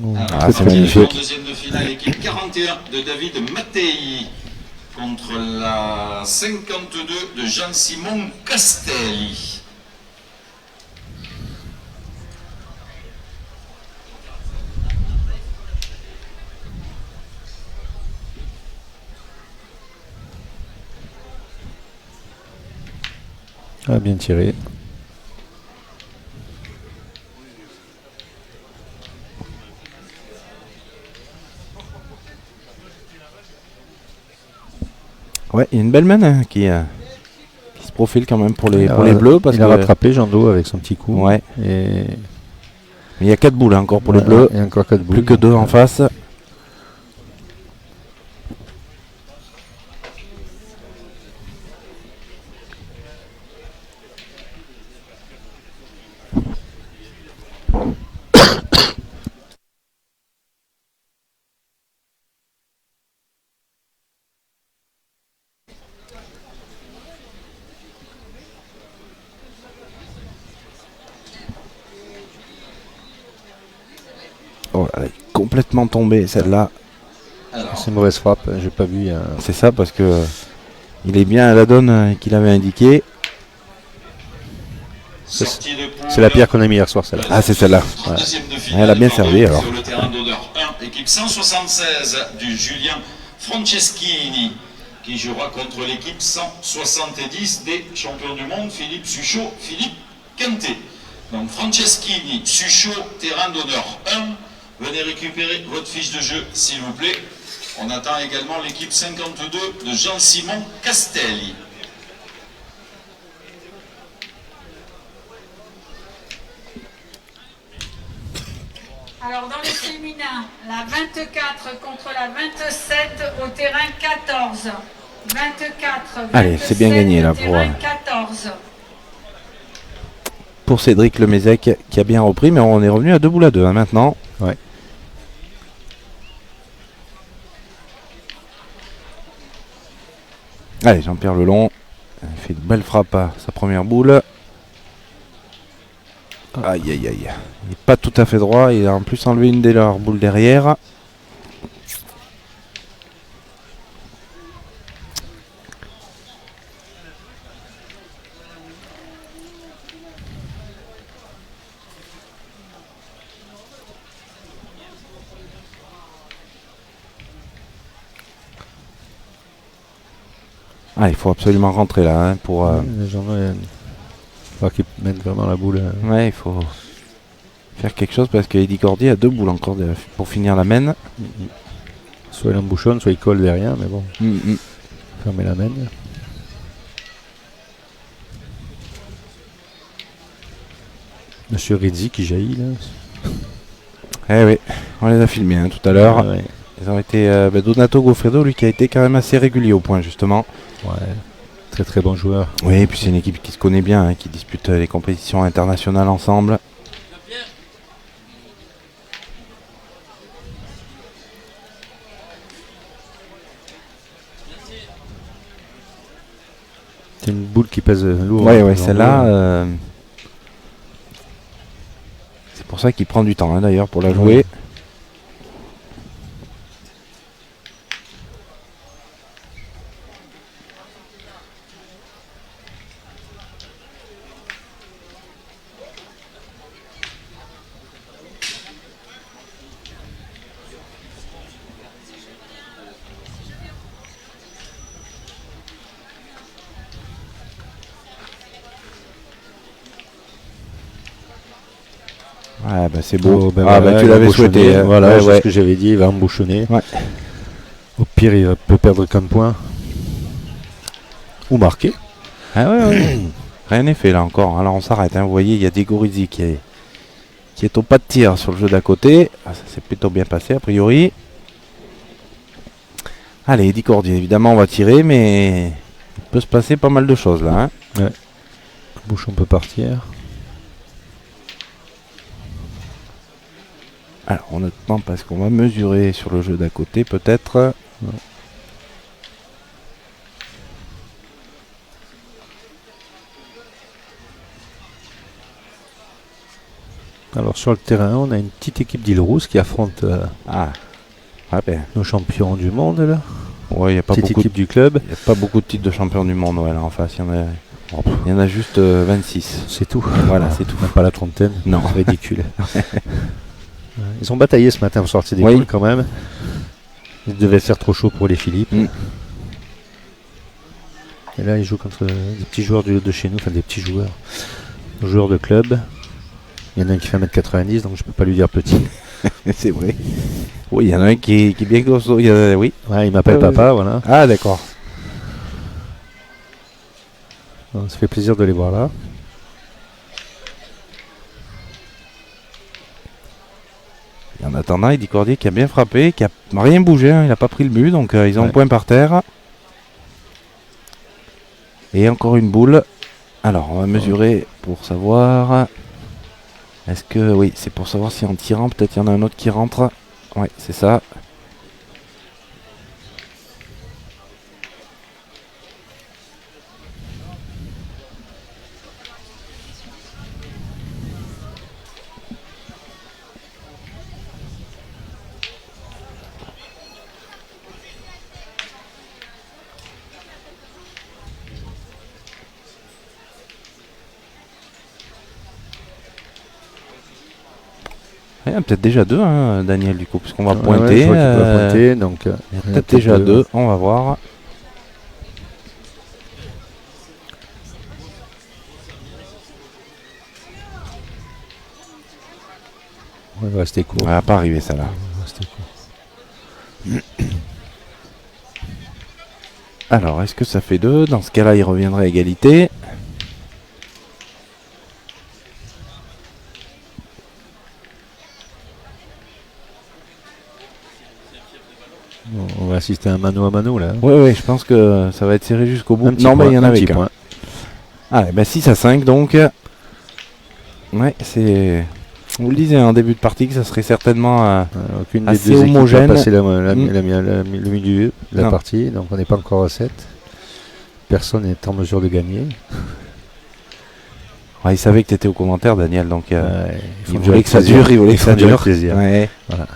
Alors, c'est magnifique. Deuxième de finale, équipe 41 de David Mattei contre la 52 de Jean-Simon Castelli. Ah, bien tiré. Ouais, il y a une belle main hein, qui se profile quand même pour les bleus. Parce il a que rattrapé Jean Do avec son petit coup. Ouais. Et il y a 4 boules hein, encore pour les bleus. Il y a encore 4 boules. Plus que 2 en face. Oh, elle est complètement tombée celle-là. C'est une mauvaise frappe, j'ai pas vu. C'est ça parce que il est bien à la donne qu'il avait indiqué. C'est la pierre qu'on a mis hier soir, celle-là. Ah, c'est celle-là. Ouais. Elle a bien servi alors. Sur le terrain d'honneur 1, équipe 176 du Julien Franceschini qui jouera contre l'équipe 170 des champions du monde Philippe Suchot, Philippe Quintet. Donc Franceschini, Suchot, terrain d'honneur 1. Venez récupérer votre fiche de jeu s'il vous plaît. On attend également l'équipe 52 de Jean-Simon Castelli. Alors dans les féminins, la 24 contre la 27 au terrain 14. 24, Allez, c'est bien gagné là pour Cédric Lemezec qui a bien repris, mais on est revenu à 2 boules à 2 hein, maintenant. Ouais. Allez, Jean-Pierre Lelon fait une belle frappe à sa première boule. Aïe aïe aïe. Il n'est pas tout à fait droit, il a en plus enlevé une de leurs boules derrière. Ah, il faut absolument rentrer là hein, pour. Les gens, faut qu'ils mettent vraiment la boule. Ouais, il faut faire quelque chose parce que Eddie Cordy a 2 boules encore pour finir la main. Soit il embouchonne, soit il colle derrière, mais bon. Fermer la main. Monsieur Rizzi qui jaillit là. Eh oui, on les a filmés hein, tout à l'heure. Ouais. Ils ont été Donato Goffredo, lui qui a été quand même assez régulier au point justement. Ouais. Très très bon joueur. Oui, et puis c'est une équipe qui se connaît bien, hein, qui dispute les compétitions internationales ensemble. C'est une boule qui pèse lourd. Oui, ouais, celle-là. C'est pour ça qu'il prend du temps hein, d'ailleurs pour la jouer. Ah bah c'est beau. Oh, ben ah voilà, bah tu il va l'avais embouchonner. souhaité. Voilà, ouais, c'est ouais. ce que j'avais dit, il va embouchonner. Ouais. Au pire, il peut perdre qu'un point. Ou marquer. Ah ouais. Rien n'est fait là encore. Alors on s'arrête. Hein. Vous voyez, il y a Diego Rizzi qui est au pas de tir sur le jeu d'à côté. Ah, ça s'est plutôt bien passé a priori. Allez, Eddie Cordier, évidemment on va tirer, mais il peut se passer pas mal de choses là. Hein. Ouais. Bouchon peut partir. Alors honnêtement, parce qu'on va mesurer sur le jeu d'à côté peut-être. Ouais. Alors sur le terrain, on a une petite équipe d'Île-Rousse qui affronte nos champions du monde là. Ouais, il n'y a pas Petite beaucoup équipe du club. Il n'y a pas beaucoup de titres de champion du monde là en face. Il y en a juste 26. C'est tout. Voilà, c'est tout. Même pas la trentaine. Non. C'est ridicule. Ils ont bataillé ce matin pour sortir des poules quand même. Il devait faire trop chaud pour les Philippe. Et là, ils jouent contre des petits joueurs de chez nous, enfin des petits joueurs de club. Il y en a un qui fait 1m90, donc je peux pas lui dire petit. C'est vrai. Oui, il y en a un qui est bien costaud. Oui. Ouais, il m'appelle papa, voilà. Ah, d'accord. Donc, ça fait plaisir de les voir là. Et en attendant, Eddie Cordier qui a bien frappé, qui a rien bougé, hein, il n'a pas pris le but, donc ils ont un point par terre. Et encore une boule. Alors, on va mesurer pour savoir. Est-ce que. Oui, c'est pour savoir si en tirant, peut-être il y en a un autre qui rentre. Oui, c'est ça. Il y en a peut-être déjà deux, hein, Daniel, du coup, parce qu'on va pointer. Je vois qu'il peut pointer, donc, il y a peut-être déjà deux, on va voir. On va rester court. On va pas arriver, ça là. Alors, est-ce que ça fait deux? Dans ce cas-là, il reviendrait à égalité. On va assister à un mano à mano là. Oui, je pense que ça va être serré jusqu'au bout. Non, mais il y en a avec un. Allez, 6-5 donc. Ouais, c'est. Vous le disiez en début de partie que ça serait certainement aucune assez des deux homogène. Passer le milieu de la partie, donc on n'est pas encore à 7. Personne n'est en mesure de gagner. Ouais, il savait que tu étais au commentaire, Daniel, donc il voulait que ça dure, il voulait que ça dure. Plaisir. Ouais. Voilà.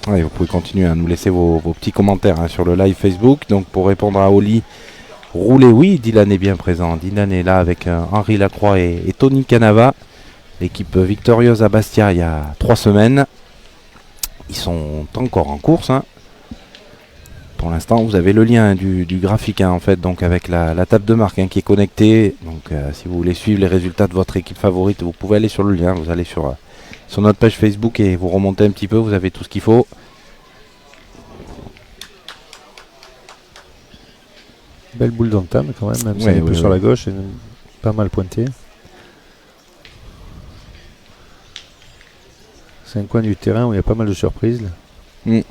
Ouais, vous pouvez continuer à nous laisser vos petits commentaires sur le live Facebook. Donc pour répondre à Oli, roulez, oui, Dylan est bien présent. Dylan est là avec Henri Lacroix et Tony Canava. L'équipe victorieuse à Bastia il y a 3 semaines. Ils sont encore en course. Hein. Pour l'instant, vous avez le lien du graphique en fait, donc avec la table de marque qui est connectée. Donc si vous voulez suivre les résultats de votre équipe favorite, vous pouvez aller sur le lien. Vous allez sur notre page Facebook et vous remontez un petit peu, vous avez tout ce qu'il faut. Belle boule d'entame quand même si elle est un peu sur la gauche, et pas mal pointé. C'est un coin du terrain où il y a pas mal de surprises. Là.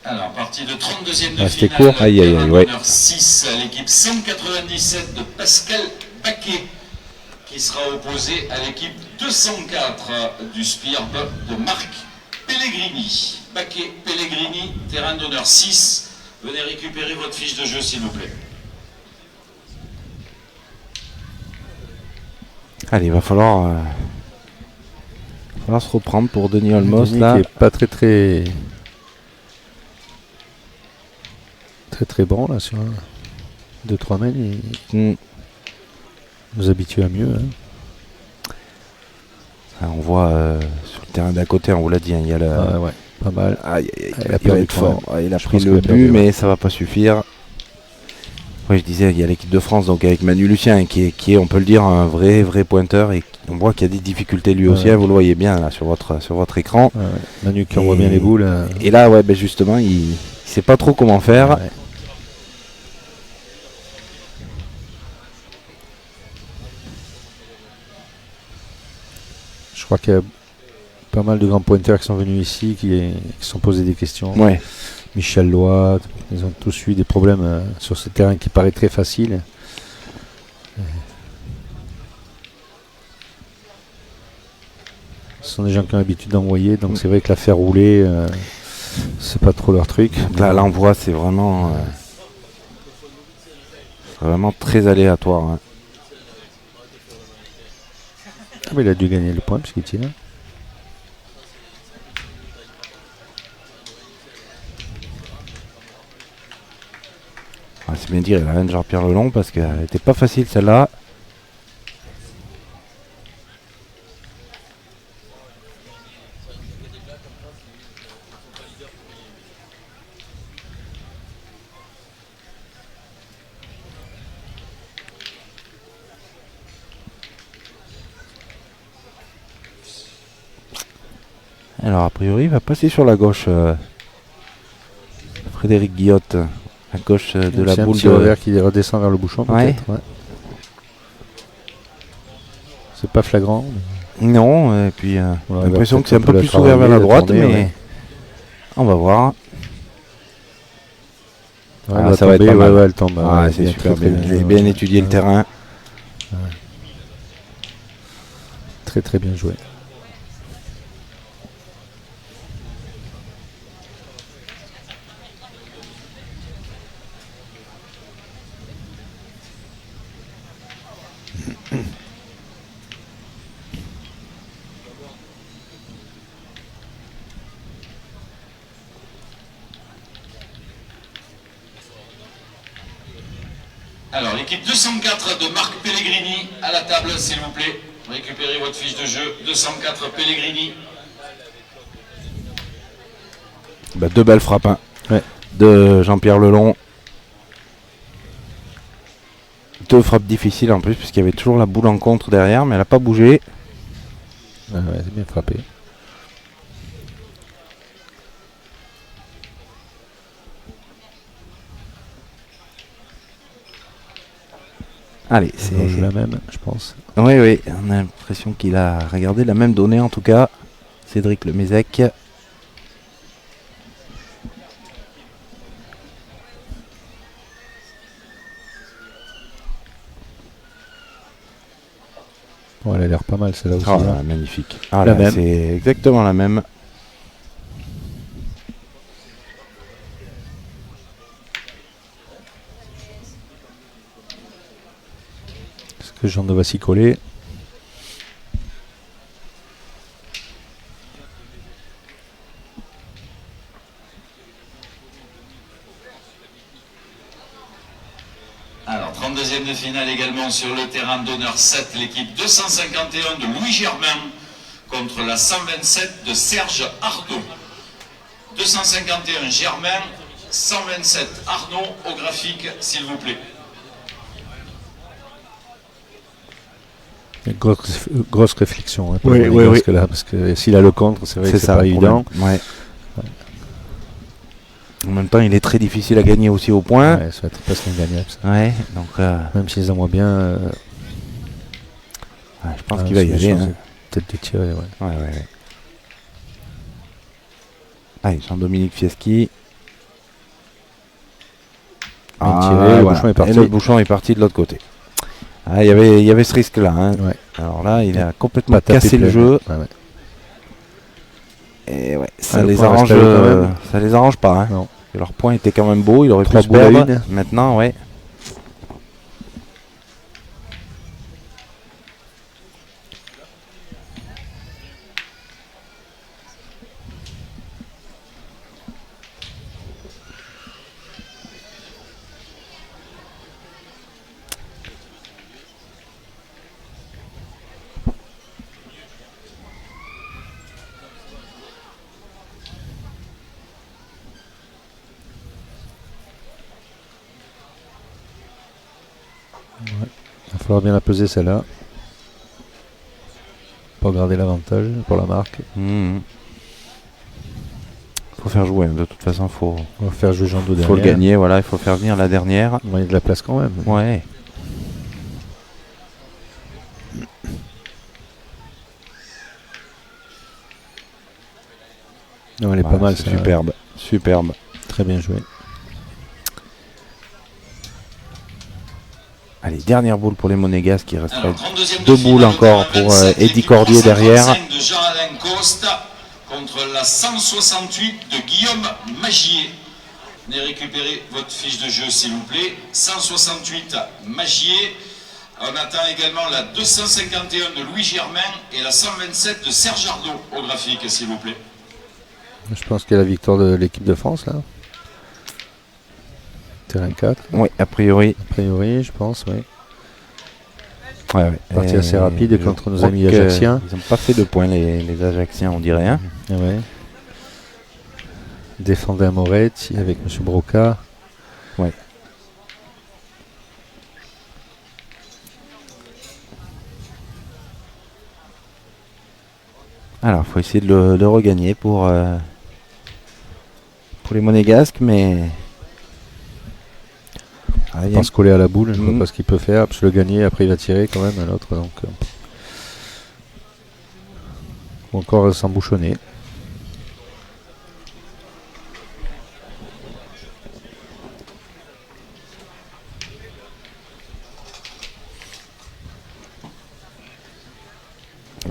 Alors, partie de 32e de c'était finale. court. Aïe, ouais. 6 à l'équipe 197 de Pascal Baquet, qui sera opposé à l'équipe 204 du Spirb de Marc Pellegrini. Baquet, Pellegrini, terrain d'honneur 6. Venez récupérer votre fiche de jeu, s'il vous plaît. Allez, il va falloir va se reprendre pour Denis Olmos. Denis là. qui est pas très bon là sur 2-3 mètres. Il nous habitue à mieux. Hein. On voit sur le terrain d'à côté, on vous l'a dit, hein, il y a le... Ouais, pas mal. Il va être fort. Il a pris le but, mais ça va pas suffire. Ouais, je disais, il y a l'équipe de France, donc avec Manu Lucien, qui est, on peut le dire, un vrai pointeur, et on voit qu'il y a des difficultés lui aussi, hein, vous le voyez bien là sur votre écran. Manu qui envoie bien les boules. Et là, ouais, justement, il sait pas trop comment faire. Ouais. Je crois qu'il y a pas mal de grands pointeurs qui sont venus ici, qui se sont posés des questions. Ouais. Michel Loy, ils ont tous eu des problèmes sur ce terrain qui paraît très facile. Ce sont des gens qui ont l'habitude d'envoyer, donc c'est vrai que la faire rouler, c'est pas trop leur truc. Là, l'envoi, c'est vraiment très aléatoire. Hein. Mais il a dû gagner le point puisqu'il tire. C'est bien dire, il a rien de Jean-Pierre Lelong parce qu'elle n'était pas facile celle-là. Alors a priori il va passer sur la gauche Frédéric Guillotte, à gauche de la boule de revers qui redescend vers le bouchon peut-être. Ouais. C'est pas flagrant. Non, et puis j'ai l'impression que c'est un peu plus ouvert vers la droite, mais on va voir. Ouais, ça va être pas mal. Elle tombe. C'est super bien. J'ai bien étudié le terrain. Très très bien joué. Alors, l'équipe 204 de Marc Pellegrini à la table, s'il vous plaît. Récupérez votre fiche de jeu. 204 Pellegrini. Deux belles frappes de Jean-Pierre Lelong. Deux frappes difficiles en plus, puisqu'il y avait toujours la boule en contre derrière, mais elle n'a pas bougé. C'est bien frappé. Allez, c'est la même, je pense. Oui, on a l'impression qu'il a regardé la même donnée en tout cas. Cédric Lemezec. Bon, elle a l'air pas mal celle-là aussi. Magnifique. La même. C'est exactement la même. Est-ce que Jean va s'y coller? Alors, 32e de finale également sur le terrain d'honneur 7, l'équipe 251 de Louis Germain contre la 127 de Serge Arnaud. 251 Germain, 127 Arnaud au graphique, s'il vous plaît. Grosse réflexion. Hein, oui. Parce que s'il a le contre, c'est vrai que c'est pas évident. Ouais. En même temps, il est très difficile à gagner aussi au point. Ouais, ça va être presque ingagnable. Ouais, donc même s'ils envoient bien. Je pense qu'il va y aller. Hein. Peut-être de tirer, ouais. Allez, Jean-Dominique Fieschi. Le bouchon est parti. Et le bouchon est parti de l'autre côté. Il y avait ce risque-là. Hein. Ouais. Alors là, il a complètement cassé le jeu. Et ça les arrange pas. Hein. Non. Leur point était quand même beau, il aurait pu se perdre. Maintenant, ouais. falloir bien la peser celle-là. Pour garder l'avantage pour la marque. Faut faire jouer, de toute façon faut faire jouer Jean-Do derrière. Faut le gagner, voilà, il faut faire venir la dernière. Il y a de la place quand même. Ouais. Non, elle est pas mal, c'est superbe, superbe. Très bien joué. Allez, dernière boule pour les Monégasques, il resterait 2 boules encore pour Eddy Cordier derrière. De Jean-Alain Costa contre la 168 de Guillaume Magier. Venez récupérer votre fiche de jeu s'il vous plaît. 168 Magier. On attend également la 251 de Louis Germain et la 127 de Serge Arnaud au graphique s'il vous plaît. Je pense qu'il y a la victoire de l'équipe de France là. Terrain 4. Oui, a priori. A priori, je pense, oui. Ouais. Partie assez rapide contre nos amis Ajacciens. Ils n'ont pas fait de points les Ajacciens, on dirait. Hein. Ouais. Défendait à Moretti avec M. Broca. Ouais. Alors, il faut essayer de le regagner pour les Monégasques, mais... Il pense coller à la boule, je ne vois pas ce qu'il peut faire. Je le gagner, après il va tirer quand même à l'autre. Donc, ou encore s'embouchonner.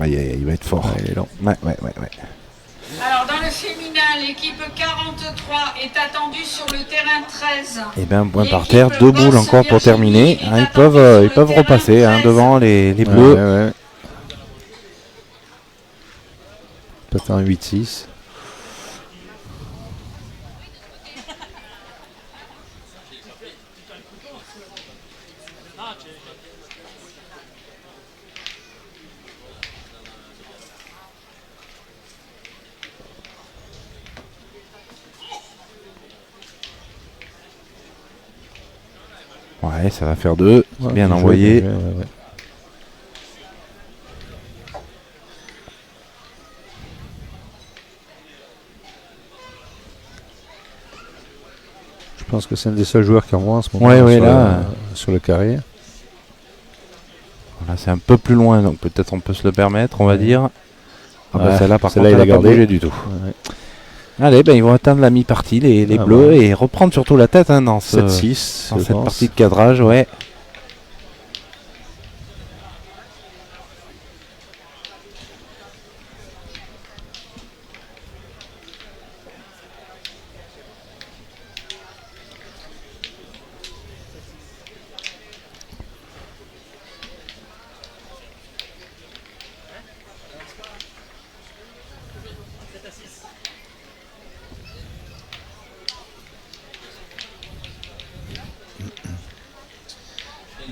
Il va être fort. Il est lent. Ouais. Alors dans le féminin, l'équipe 43 est attendue sur le terrain 13. Et bien, point par terre, 2 boules encore pour terminer. Hein, ils peuvent repasser devant les bleus. Ouais. Peut-être un 8-6. Ouais, ça va faire 2. Bien envoyé. Ouais. Je pense que c'est un des seuls joueurs qui envoie en ce moment sur le carré. Voilà, c'est un peu plus loin, donc peut-être on peut se le permettre, on va dire. Celle-là, par contre, il a pas bougé du tout. Ouais. Allez, ils vont atteindre la mi-partie, les bleus, et reprendre surtout la tête dans cette partie de cadrage. Ouais.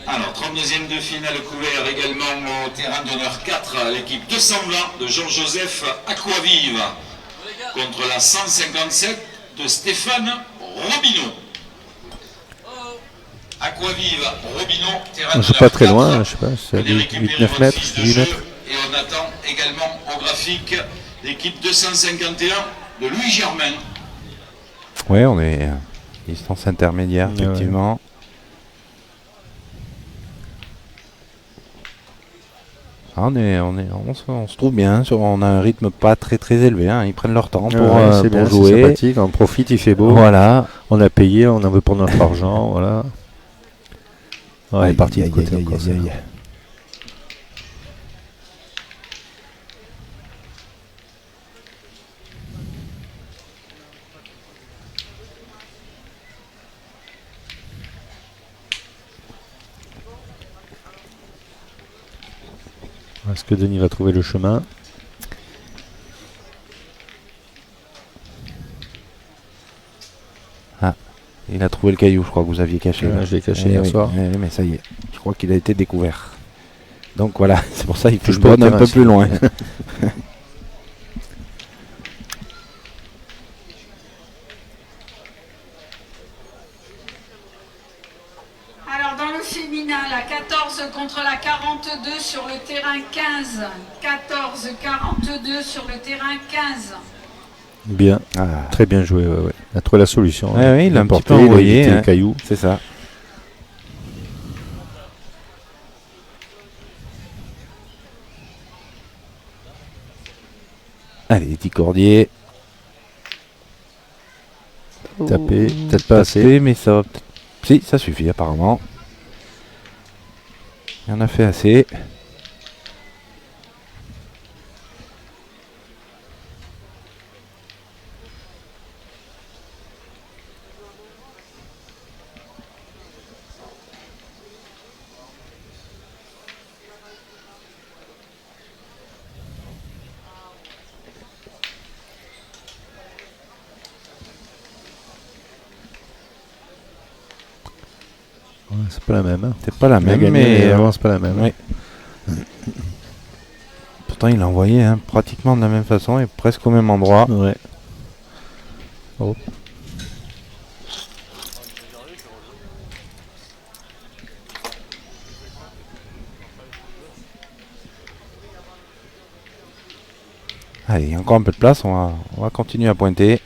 Alors, 32e de finale couvert également au terrain d'honneur 4, l'équipe 220 de Jean-Joseph Aquavive contre la 157 de Stéphane Robineau. Aquavive, Robineau, terrain d'honneur 4. C'est pas très loin, je sais pas, c'est 8-9 mètres, 8 mètres. Et on attend également au graphique l'équipe 251 de Louis Germain. Ouais, on est distance intermédiaire, effectivement. On se trouve bien, on a un rythme pas très élevé, hein. Ils prennent leur temps pour jouer. C'est sympathique, on profite, il fait beau. Voilà. On a payé, on en veut pour notre argent, voilà. Ouais, il est parti de côté encore. Est-ce que Denis va trouver le chemin? Ah, il a trouvé le caillou, je crois que vous aviez caché. Je l'ai caché hier soir. Mais ça y est, je crois qu'il a été découvert. Donc voilà, c'est pour ça qu'il faut que je bonne un peu plus loin. Alors dans le féminin, féminin, la 14 contre la 42 sur le terrain 15. 14-42 sur le terrain 15. Bien, très bien joué. Ouais. Il a trouvé la solution. Ouais, il a un petit peu envoyé le caillou. C'est ça. Allez, petit cordier. Taper, peut-être pas assez. Mais ça va peut-être. Si, ça suffit apparemment. Il en a fait assez. C'est pas la même. Hein. C'est pas la même, mais vraiment c'est pas la même. Oui. Pourtant, il a envoyé pratiquement de la même façon et presque au même endroit. Ouais. Oh. Allez, il y a encore un peu de place, on va continuer à pointer.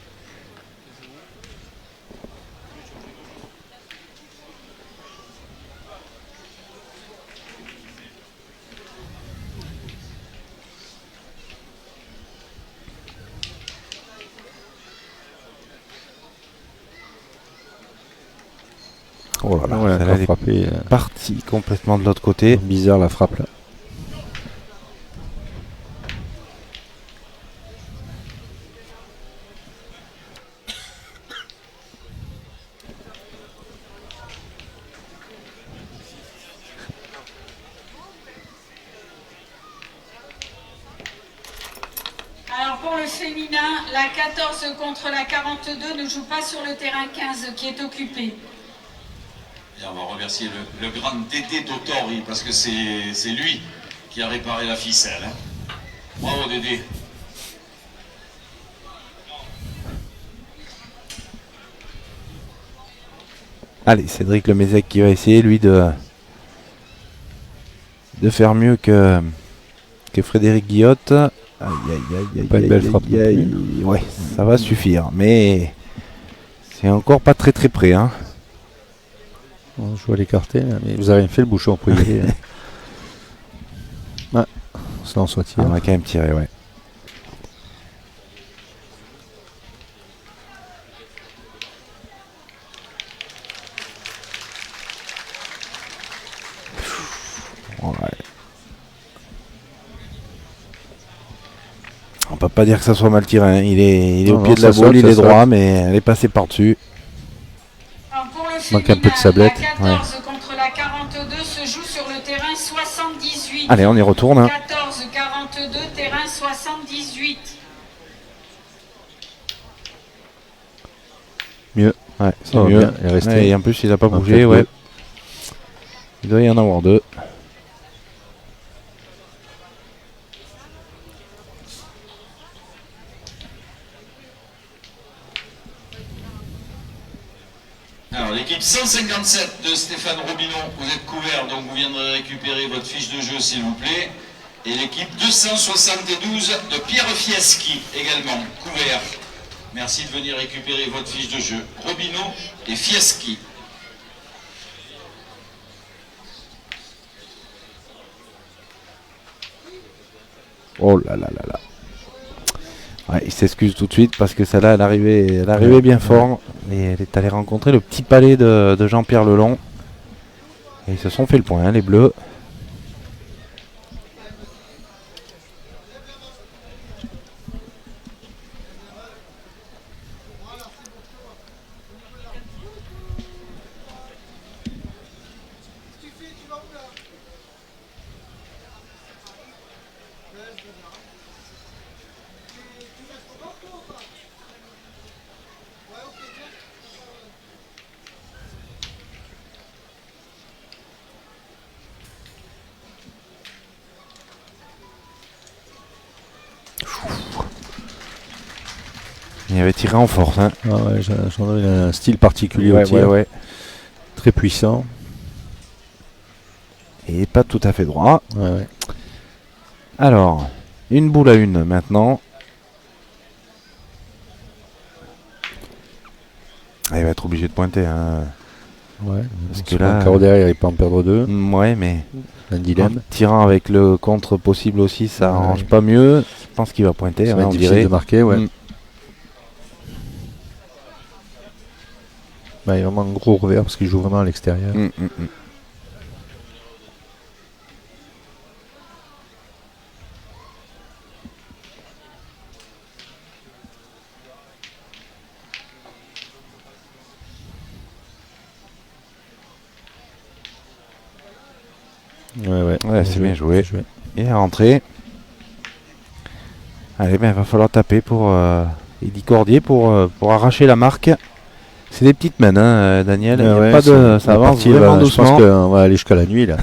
Oh là là, ouais, elle est frappé, partie complètement de l'autre côté. Bizarre la frappe là. Alors pour le féminin, la 14 contre la 42 ne joue pas sur le terrain 15 qui est occupé. Et on va remercier le grand Dédé Dottori parce que c'est lui qui a réparé la ficelle. Hein. Bravo Dédé. Allez, Cédric Lemezec qui va essayer lui de faire mieux que Frédéric Guillotte. Aïe, aïe, aïe, pas une belle frappe. Ouais, ça va suffire, mais c'est encore pas très très près. Hein. Bon, je vois l'écarter, mais vous avez rien fait le bouchon pour y aller. Ouais, ça en soit tiré. On va quand même tirer, ouais. On peut pas dire que ça soit mal tiré. Hein. Il est au pied de la boule, il est droit, mais elle est passée par-dessus. Manque un peu de sablette. La 14 contre la 42 se joue sur le terrain 78. Allez, on y retourne. Hein. 14-42, terrain 78. Mieux. Ouais, c'est mieux. Bien, il est resté. Ouais, et en plus, il n'a pas bougé. Ouais. Il doit y en avoir deux. Alors l'équipe 157 de Stéphane Robinon, vous êtes couverts, donc vous viendrez récupérer votre fiche de jeu s'il vous plaît. Et l'équipe 272 de Pierre Fieschi également, couvert. Merci de venir récupérer votre fiche de jeu. Robinon et Fieschi. Oh là là là là. Ouais, il s'excuse tout de suite parce que celle-là, elle arrivait bien fort. Et elle est allée rencontrer le petit palais de Jean-Pierre Lelong. Et ils se sont fait le point, hein, les Bleus. Il avait tiré en force. Hein. Ah ouais, j'en ai un style particulier au tir. Ouais. Très puissant. et pas tout à fait droit. Ouais. Alors, une boule à une maintenant. Il va être obligé de pointer. Hein. Ouais. Parce que là, carreau derrière, il peut en perdre 2. Ouais, mais Un dilemme. en tirant avec le contre possible aussi, ça arrange pas mieux. Je pense qu'il va pointer. Ça va hein, être on difficile dirait. de marquer, ouais. Il y a vraiment un gros revers parce qu'il joue vraiment à l'extérieur. Ouais, c'est bien joué. Et à rentrer. Allez, ben, il va falloir taper pour Eddy Cordier pour arracher la marque. C'est des petites mains, hein, Daniel. Il y a pas de, ça avance vraiment doucement. Je pense qu'on va aller jusqu'à la nuit là.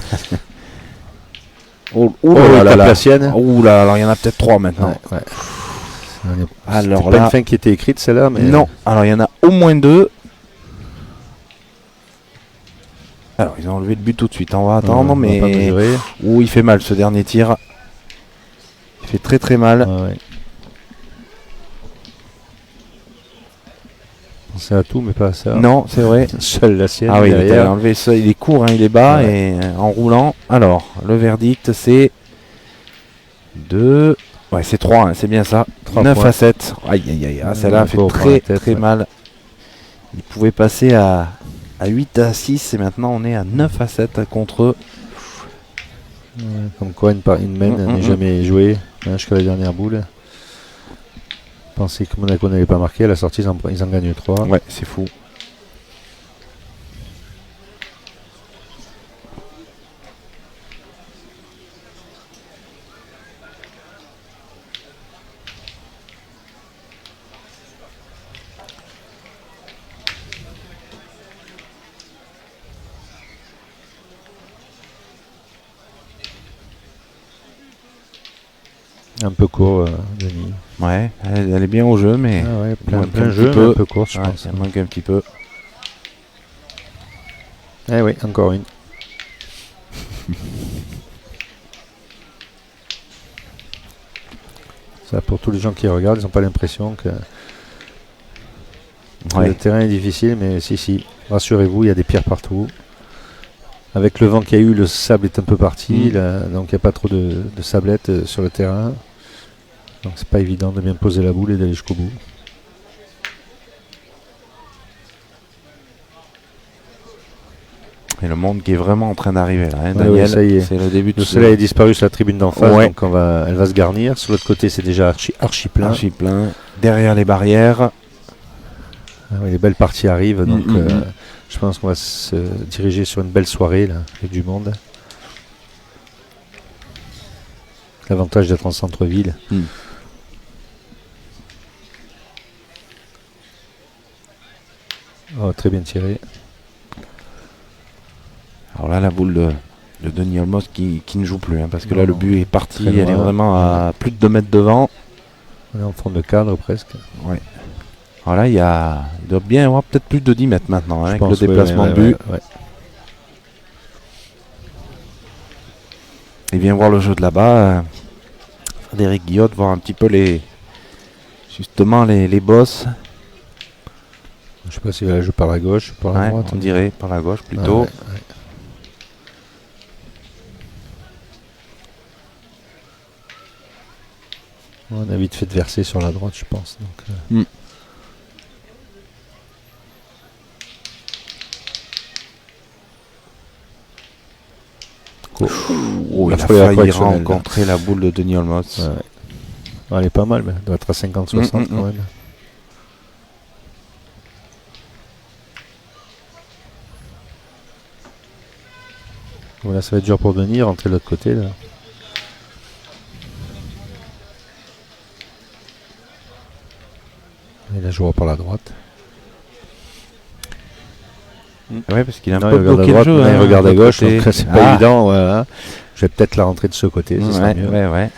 La sienne. Ouh là, alors il y en a peut-être 3 maintenant. Ouais. Alors pas là, une fin qui était écrite celle-là, mais non. Alors il y en a au moins 2. Alors ils ont enlevé le but tout de suite. On va attendre, mais il fait mal ce dernier tir. Il fait très très mal. C'est à tout, mais pas à ça. Non, c'est vrai. Seule la sienne. Ah oui, il a enlevé ça. Il est court, hein, il est bas et en roulant. Alors, le verdict, c'est 2. Ouais, c'est 3, hein, c'est bien ça. 9 points. À 7. Aïe, aïe, aïe. Ah, celle-là fait très mal. Il pouvait passer à 8 à 6 et maintenant on est à 9 à 7 contre eux. Comme quoi, une main n'est jamais jouée jusqu'à la dernière boule. Pensez que Monaco n'allait pas marquer, à la sortie ils en gagnent 3. Ouais, c'est fou. Un peu court, Denis. Ouais, elle est bien au jeu, mais plein jeu, un peu court, je pense. Ça manque un petit peu. Eh oui, encore une. Ça, pour tous les gens qui regardent, ils n'ont pas l'impression que le terrain est difficile, mais si, rassurez-vous, il y a des pierres partout. Avec le vent qu'il y a eu, le sable est un peu parti, donc il n'y a pas trop de sablettes sur le terrain. Donc c'est pas évident de bien poser la boule et d'aller jusqu'au bout. Et le monde qui est vraiment en train d'arriver là, hein, Daniel. Ça y est. C'est le début de le soleil est disparu sur la tribune d'en face, donc elle va se garnir. Sur l'autre côté, c'est déjà archi plein. Archi plein. Derrière les barrières. Les belles parties arrivent, donc je pense qu'on va se diriger sur une belle soirée là, avec du monde. L'avantage d'être en centre-ville. Oh, très bien tiré. Alors là, la boule de Denis Olmos qui ne joue plus, hein, parce que là, le but est parti. Elle est vraiment à plus de 2 mètres devant. On est en fond de cadre presque. Ouais. Alors là, il doit bien y avoir peut-être plus de 10 mètres maintenant, hein, avec le déplacement de but. Il vient voir le jeu de là-bas. Frédéric Guillot, voir un petit peu les boss. Je sais pas s'il va la jouer par la gauche, par la droite. On dirait par la gauche plutôt. On a vite fait de verser sur la droite, je pense. Donc, il a failli rencontrer la boule de Denis Olmos. Elle est pas mal, mais elle doit être à 50-60 quand même. Voilà, ça va être dur pour Denis, rentrer de l'autre côté là. Et là, jouera par la droite. Ouais, parce qu'il a un peu bloqué le jeu. Il regarde à gauche, donc c'est pas évident. Voilà. Je vais peut-être la rentrer de ce côté, ça sera mieux. Ouais.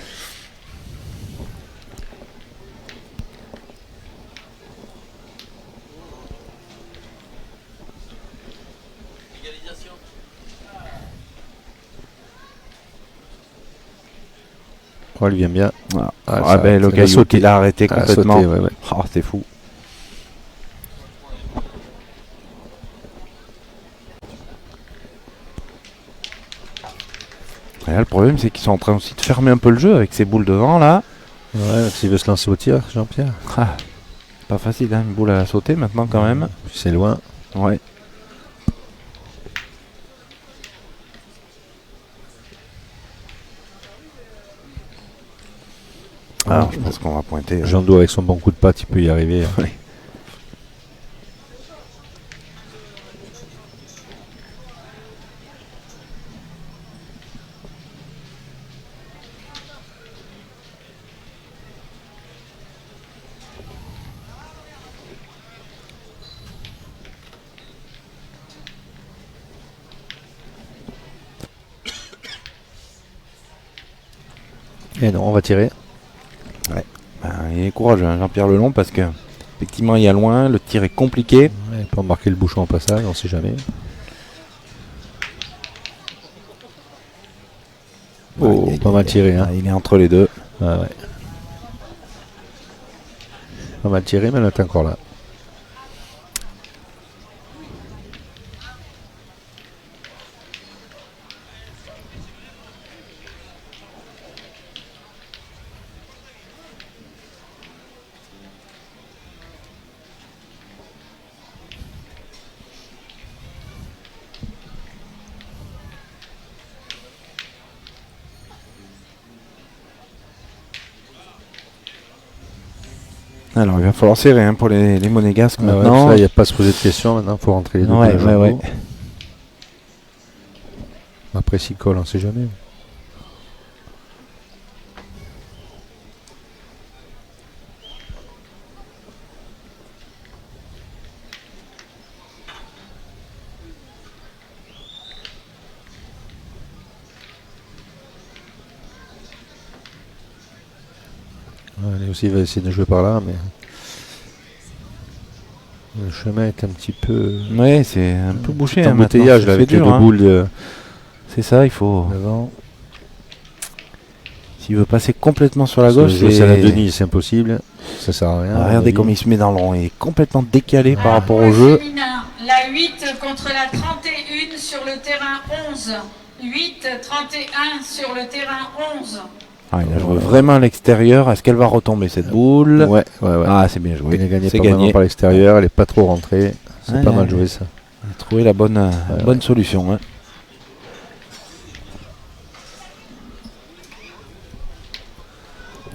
Oh, il vient bien. Le caillou qu'il a arrêté complètement. Oh, c'est fou. Et là, le problème, c'est qu'ils sont en train aussi de fermer un peu le jeu avec ces boules devant là. Ouais, s'il veut se lancer au tir, Jean-Pierre. Pas facile, hein, une boule à sauter maintenant quand même. C'est loin. Ouais. Alors, je pense qu'on va pointer. Jean Do avec son bon coup de patte, il peut y arriver. Oui. Et non, on va tirer. Ouais. Il est courageux, hein, Jean-Pierre Lelong, parce que effectivement, il y a loin, le tir est compliqué. Ouais, il peut embarquer le bouchon en passage, on ne sait jamais. Oh, pas mal tiré. Hein. Il est entre les deux. Ah, ouais. Pas mal tiré, mais elle est encore là. Alors, il va falloir serrer hein, pour les monégasques maintenant. Il n'y a pas à se poser de questions maintenant, il faut rentrer les deux. Ouais. Après, s'il colle, on ne sait jamais. Lui aussi, il va essayer de jouer par là, mais le chemin est un petit peu. Ouais, c'est un peu bouché. Embouteillage avec les deux boules de. C'est ça, il faut. Devant. S'il veut passer complètement sur la gauche, c'est à la Denis, c'est impossible. Ça sert à rien. Regardez comme il se met dans le rond. Il est complètement décalé par rapport au jeu. La 8 contre la 31 sur le terrain 11. 8-31 sur le terrain 11. Il a joué vraiment à l'extérieur. Est-ce qu'elle va retomber cette boule? Ouais. Ah, c'est bien joué. Il a gagné pas gagné par l'extérieur. Elle n'est pas trop rentrée. C'est pas mal joué ça. Il a trouvé la bonne solution. Hein.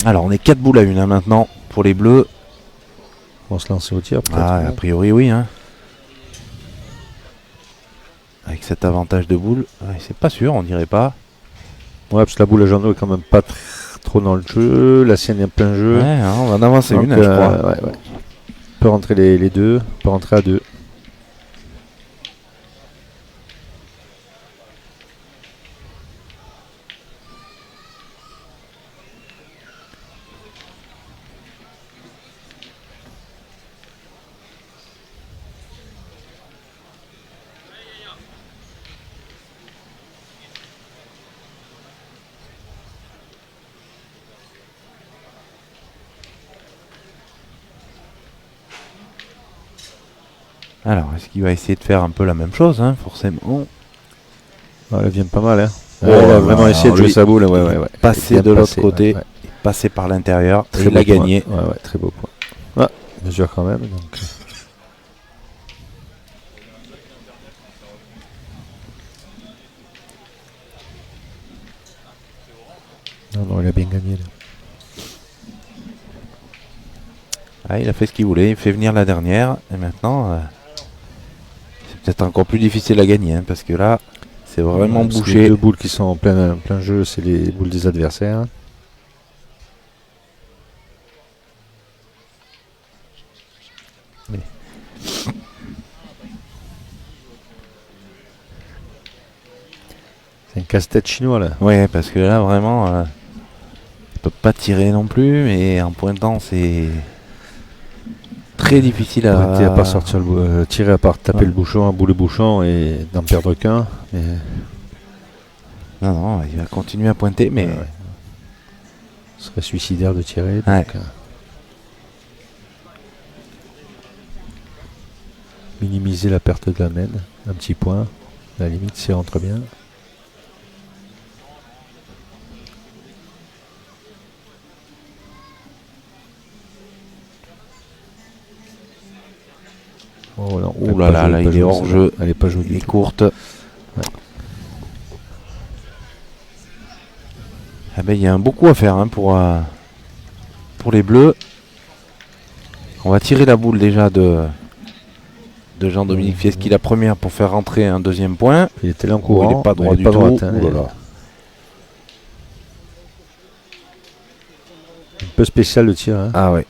Alors, on est 4 boules à 1 hein, maintenant pour les bleus. On va se lancer au tir. A priori, oui. Hein. Avec cet avantage de boule, c'est pas sûr, on dirait pas. Ouais, parce que la boule à Jean Do est quand même pas trop dans le jeu. La sienne est en plein jeu. Ouais, on va en avancer une, je crois. Ouais. On peut rentrer les deux. On peut rentrer à 2. Alors, est-ce qu'il va essayer de faire un peu la même chose, hein, forcément. Elle vient pas mal, hein. Elle a vraiment essayé de jouer sa boule. Ouais. Passer de l'autre côté, passer par l'intérieur, et il a gagné. Ouais, très beau point. Mesure quand même. Donc. Non, il a bien gagné. Là. Il a fait ce qu'il voulait, il fait venir la dernière, et maintenant, c'est peut-être encore plus difficile à gagner, hein, parce que là, c'est vraiment bouché. Les deux boules qui sont en plein jeu, c'est les boules des adversaires. Oui. C'est un casse-tête chinois là. Ouais, parce que là, vraiment, il peut pas tirer non plus, mais en pointant, c'est très difficile à pas sortir tirer à part taper le bouchon, un bout le bouchon et d'en perdre qu'un. Mais... Non, il va continuer à pointer, mais Ce serait suicidaire de tirer. Ouais. Donc, minimiser la perte de la main. Un petit point. À la limite, s'il rentre bien. Oh non, ouh là là, il est hors jeu. Elle est pas jolie. Elle est courte. Ouais. Ah ben, il y a un beau coup à faire pour les bleus. On va tirer la boule déjà de Jean-Dominique Fieschi, la première, pour faire rentrer un deuxième point. Il était là en courant. Il n'est pas droit du pas tout. Droite, hein, Ouh là là. Un peu spécial le tir. Hein. Ah ouais.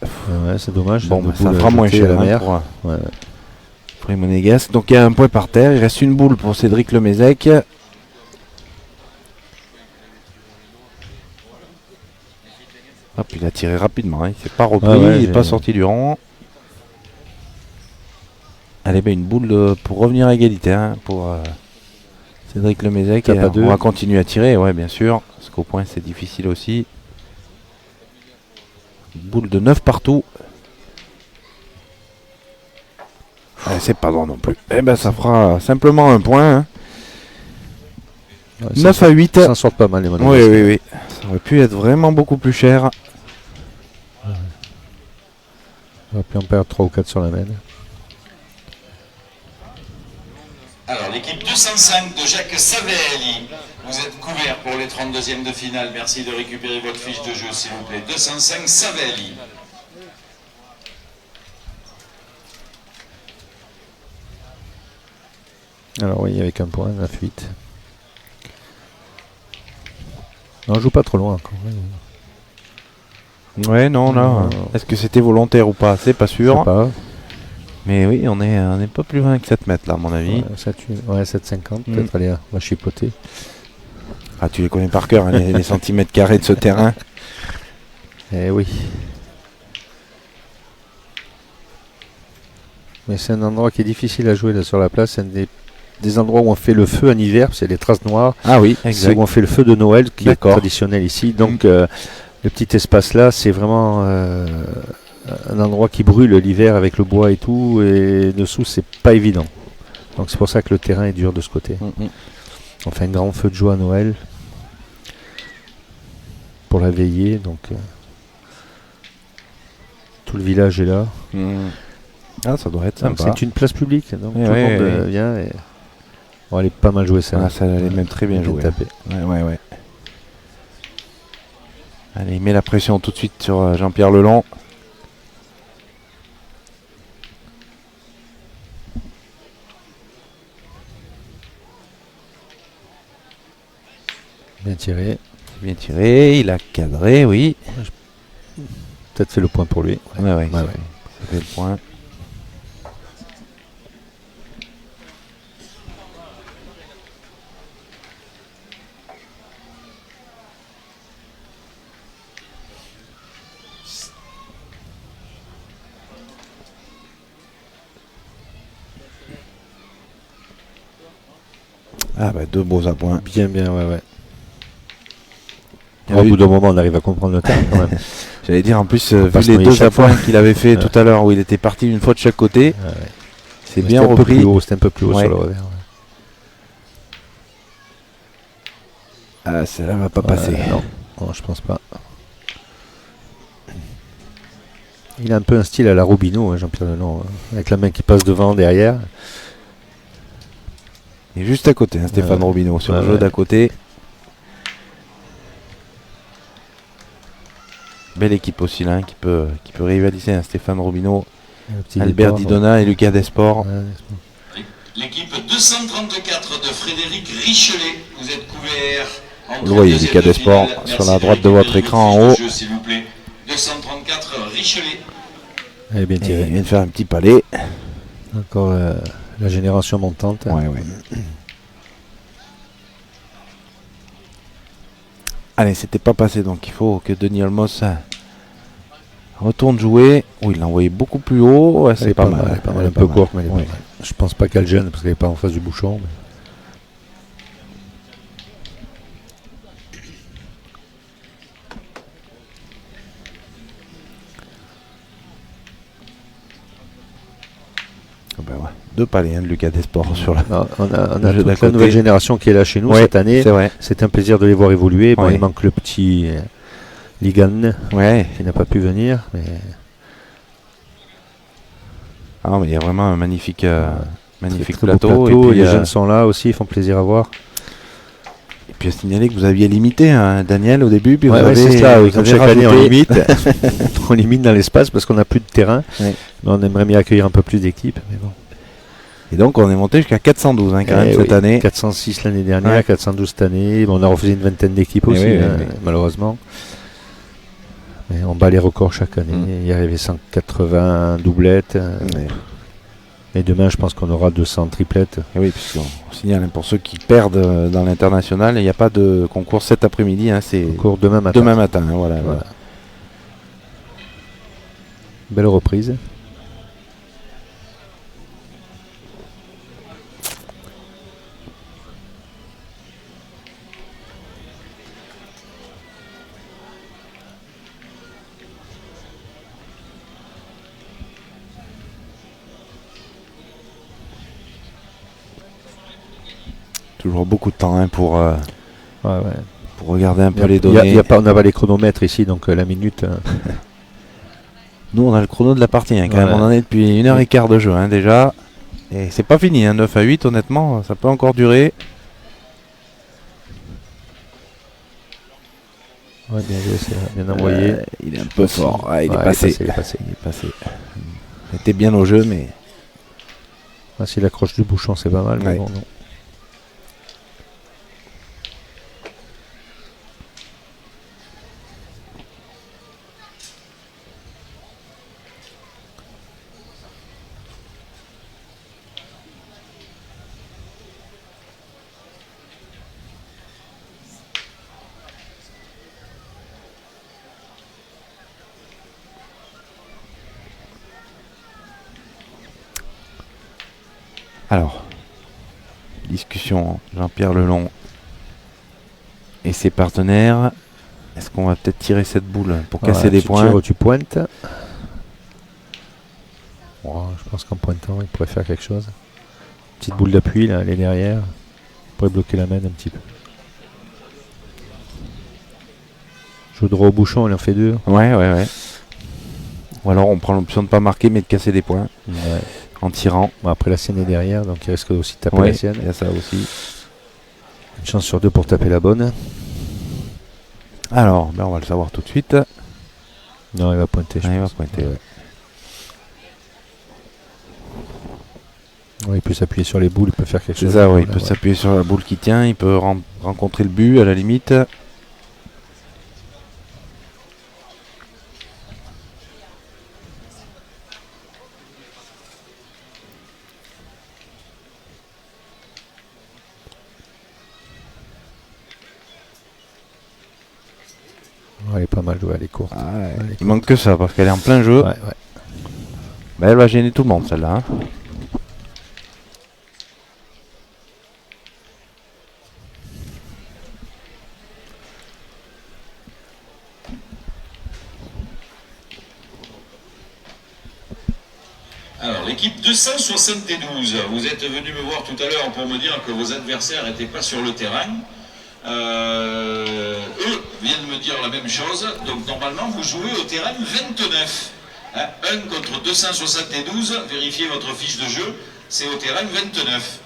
Ouais, c'est dommage. Bon, bah, ça fera moins cher la mer. Pour les Monégasques. Donc il y a un point par terre. Il reste une boule pour Cédric Lemezec. Hop, il a tiré rapidement. Hein. Il ne s'est pas repris. Il n'est pas sorti du rang. Allez, ben, une boule pour revenir à égalité hein, pour Cédric Lemezec. On va continuer à tirer, ouais, bien sûr. Parce qu'au point, c'est difficile aussi. Une boule de 9 partout. C'est pas bon non plus. Eh ben, ça fera simplement un point. Hein. Ouais, 9 à 8. Ça en sort pas mal les Monégasques. Oui. Ça aurait pu être vraiment beaucoup plus cher. On va plus en perdre 3 ou 4 sur la main. Alors, l'équipe 205 de Jacques Savelli, vous êtes couvert pour les 32e de finale. Merci de récupérer votre fiche de jeu, s'il vous plaît. 205 Savelli. Alors oui, avec un point, 9-8. On joue pas trop loin encore. Ouais, non, là. Est-ce que c'était volontaire ou pas? C'est pas sûr. Pas. Mais oui, on n'est pas plus loin que 7 mètres là, à mon avis. Ouais, 7,50 peut-être. Allez, on va chipoter. Ah, tu les connais par cœur, hein, les centimètres carrés de ce terrain. Eh oui. Mais c'est un endroit qui est difficile à jouer là sur la place. C'est un des endroits où on fait le feu en hiver, c'est les traces noires. Ah oui, exact. C'est où on fait le feu de Noël, qui est traditionnel ici. Donc, le petit espace là, c'est vraiment un endroit qui brûle l'hiver avec le bois et tout. Et dessous, c'est pas évident. Donc, c'est pour ça que le terrain est dur de ce côté. On fait un grand feu de joie à Noël pour la veillée. Donc, tout le village est là. Ah, ça doit être sympa. C'est une place publique, donc tout le monde vient. Et... Bon, elle est pas mal jouée, ça. Ah, ça allait même très bien jouer. Ouais. Allez, il met la pression tout de suite sur Jean-Pierre Lelon. Bien tiré. Bien tiré, il a cadré, oui. Peut-être fait le point pour lui. Ouais. Ça fait le point. Ah bah 2 beaux à points. Bien, ouais. Au bout d'un moment, on arrive à comprendre le terme quand même. J'allais dire, en plus, vu les 2 à points qu'il avait fait tout à l'heure, où il était parti d'une fois de chaque côté, c'est bien repris. C'était un peu plus haut sur le revers. Ah, celle-là va pas passer. Non, je pense pas. Il a un peu un style à la Robineau, hein, Jean-Pierre Lelon, avec la main qui passe devant, derrière. Et juste à côté, hein, Stéphane Robineau, sur le jeu d'à côté. Belle équipe aussi là, qui peut rivaliser, hein, Stéphane Robineau, Albert Didona et Lucas Desport. L'équipe 234 de Frédéric Richelet, vous êtes couvert. Vous le voyez, Lucas Desport sur la droite de votre écran en haut. S'il vous plaît. 234 Richelet. Elle est bien tirée. Il vient de faire un petit palais. Encore la génération montante. Ouais. Allez, c'était pas passé, donc il faut que Denis Olmos retourne jouer. Oh, il l'a envoyé beaucoup plus haut. Ouais, c'est pas mal. Elle est pas mal, un peu courte, mais elle est pas mal. Je pense pas qu'elle gêne parce qu'elle n'est pas en face du bouchon. Mais... ben ouais. 2 palais de Lucas Desport sur la. On a le jeu d'à toute la côté. nouvelle génération qui est là chez nous cette année. C'est vrai. C'est un plaisir de les voir évoluer. Bon, Ouais. il manque le petit Ligan Ouais. qui n'a pas pu venir. Mais Ah, mais il y a vraiment un magnifique, magnifique très beau plateau. plateau. Et puis, Les jeunes sont là aussi, ils font plaisir à voir. et puis à signaler que vous aviez limité, hein, Daniel, au début. Puis Ouais, vous avez, c'est ça, vous comme avez chaque année on rajouté. limite. On limite dans l'espace parce qu'on n'a plus de terrain. Ouais. Mais on aimerait bien accueillir un peu plus d'équipes. Mais bon. Et donc on est monté jusqu'à 412 hein, quand même cette année. 406 l'année dernière, Ouais. 412 cette année. Bon, on a refusé une vingtaine d'équipes Eh aussi, oui, hein, oui, oui. malheureusement. Mais on bat les records chaque année. Il y arrivait 180 doublettes. Ouais. Et demain, je pense qu'on aura 200 triplettes. Et oui, puisqu'on signale hein, pour ceux qui perdent dans l'international, il n'y a pas de concours cet après-midi, hein, c'est Encore demain matin. demain matin. Hein, voilà. Voilà. Belle reprise. Toujours beaucoup de temps hein, pour Ouais. regarder un peu les Il y données. a pas, on n'a pas les chronomètres ici, donc la minute. Nous, on a le chrono de la partie. Hein, quand Voilà. même. On en est depuis 1h15 de jeu hein, déjà. Et c'est pas fini, hein, 9 à 8, honnêtement, ça peut encore durer. Ouais, bien joué, c'est bien envoyé. Il est un peu fort. Ah, il est Ouais, passé. il est passé. Il est passé. Il était bien au jeu, mais Ah, s'il accroche du bouchon, c'est pas mal. Mais Ouais. bon, non. alors, discussion Jean-Pierre Lelon et ses partenaires. Est-ce qu'on va peut-être tirer cette boule pour casser Voilà, des tu points tires ou tu pointes. Oh, je pense qu'en pointant, il pourrait faire quelque chose. Petite boule d'appui, là, elle est derrière. Il pourrait bloquer la main un petit peu. Jeu droit au bouchon, il en fait 2. Ouais. Ou alors on prend l'option de pas marquer mais de casser des points Ouais. en tirant. Bon, après, la sienne est derrière, donc il risque aussi de taper Ouais, la sienne. il y a ça aussi. Une chance sur 2 pour taper la bonne. Alors, ben on va le savoir tout de suite. Non, il va pointer. je Ah, il va pense. pointer, ouais. Ouais, il peut s'appuyer sur les boules, il peut faire quelque C'est chose. ça, oui. Il Voilà, peut ouais. s'appuyer sur la boule qui tient, il peut rencontrer le but à la limite. Ouais, elle est pas mal jouée, elle est courte. Ah, ouais. Elle est Il manque que ça parce qu'elle est en plein jeu. Ouais. Ben, elle va gêner tout le monde celle-là. Hein. Alors, l'équipe 272, vous êtes venu me voir tout à l'heure pour me dire que vos adversaires n'étaient pas sur le terrain. Eux viennent me dire la même chose. Donc, normalement, vous jouez au terrain 29. Hein, 1 contre 272, vérifiez votre fiche de jeu, c'est au terrain 29.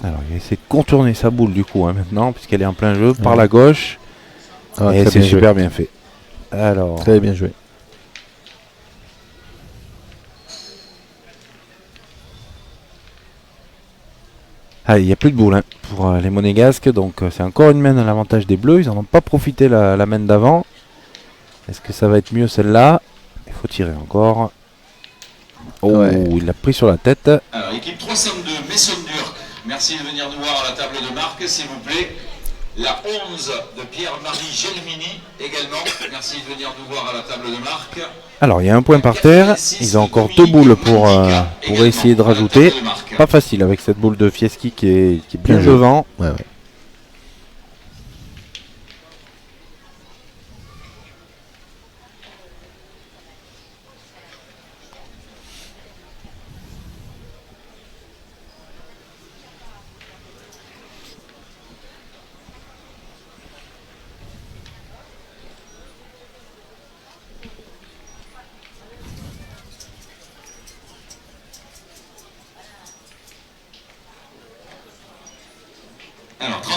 Alors, il va essayer de contourner sa boule du coup hein, maintenant, puisqu'elle est en plein jeu par Ouais. la gauche. Ah, et très c'est bien joué. super bien fait. Alors, Très bien joué. ah, il n'y a plus de boule hein, pour les monégasques. Donc, c'est encore une main à l'avantage des bleus. Ils n'en ont pas profité la main d'avant. Est-ce que ça va être mieux celle-là? Il faut tirer encore. Oh, Ouais. il l'a pris sur la tête. Alors, équipe 302, Messon-Durk, merci de venir nous voir à la table de marque, s'il vous plaît. La 11 de Pierre-Marie Gelmini également, merci de venir nous voir à la table de marque. Alors, il y a un point par terre. Ils ont encore 2 boules pour essayer de rajouter. Pas facile avec cette boule de Fieschi qui est bien Bien joué. devant. Ouais.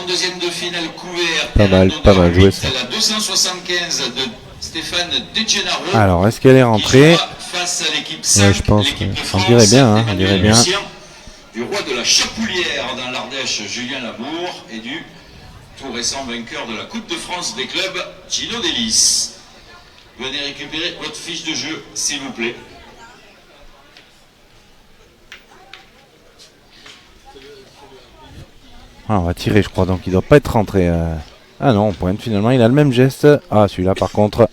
32e de finale couvert. Pas mal joué ça. La 275 de Stéphane De Gennaro. Alors, est-ce qu'elle est rentrée? Face à l'équipe 5, ouais, je pense. On dirait bien, hein, on dirait bien. Du roi de la Chapoulière dans l'Ardèche, Julien Lamour, et du tout récent vainqueur de la Coupe de France des clubs, Gino Delis. Venez récupérer votre fiche de jeu, s'il vous plaît. Ah, on va tirer, je crois, donc il doit pas être rentré. Ah non, on pointe finalement, il a le même geste. Ah, celui-là, par contre,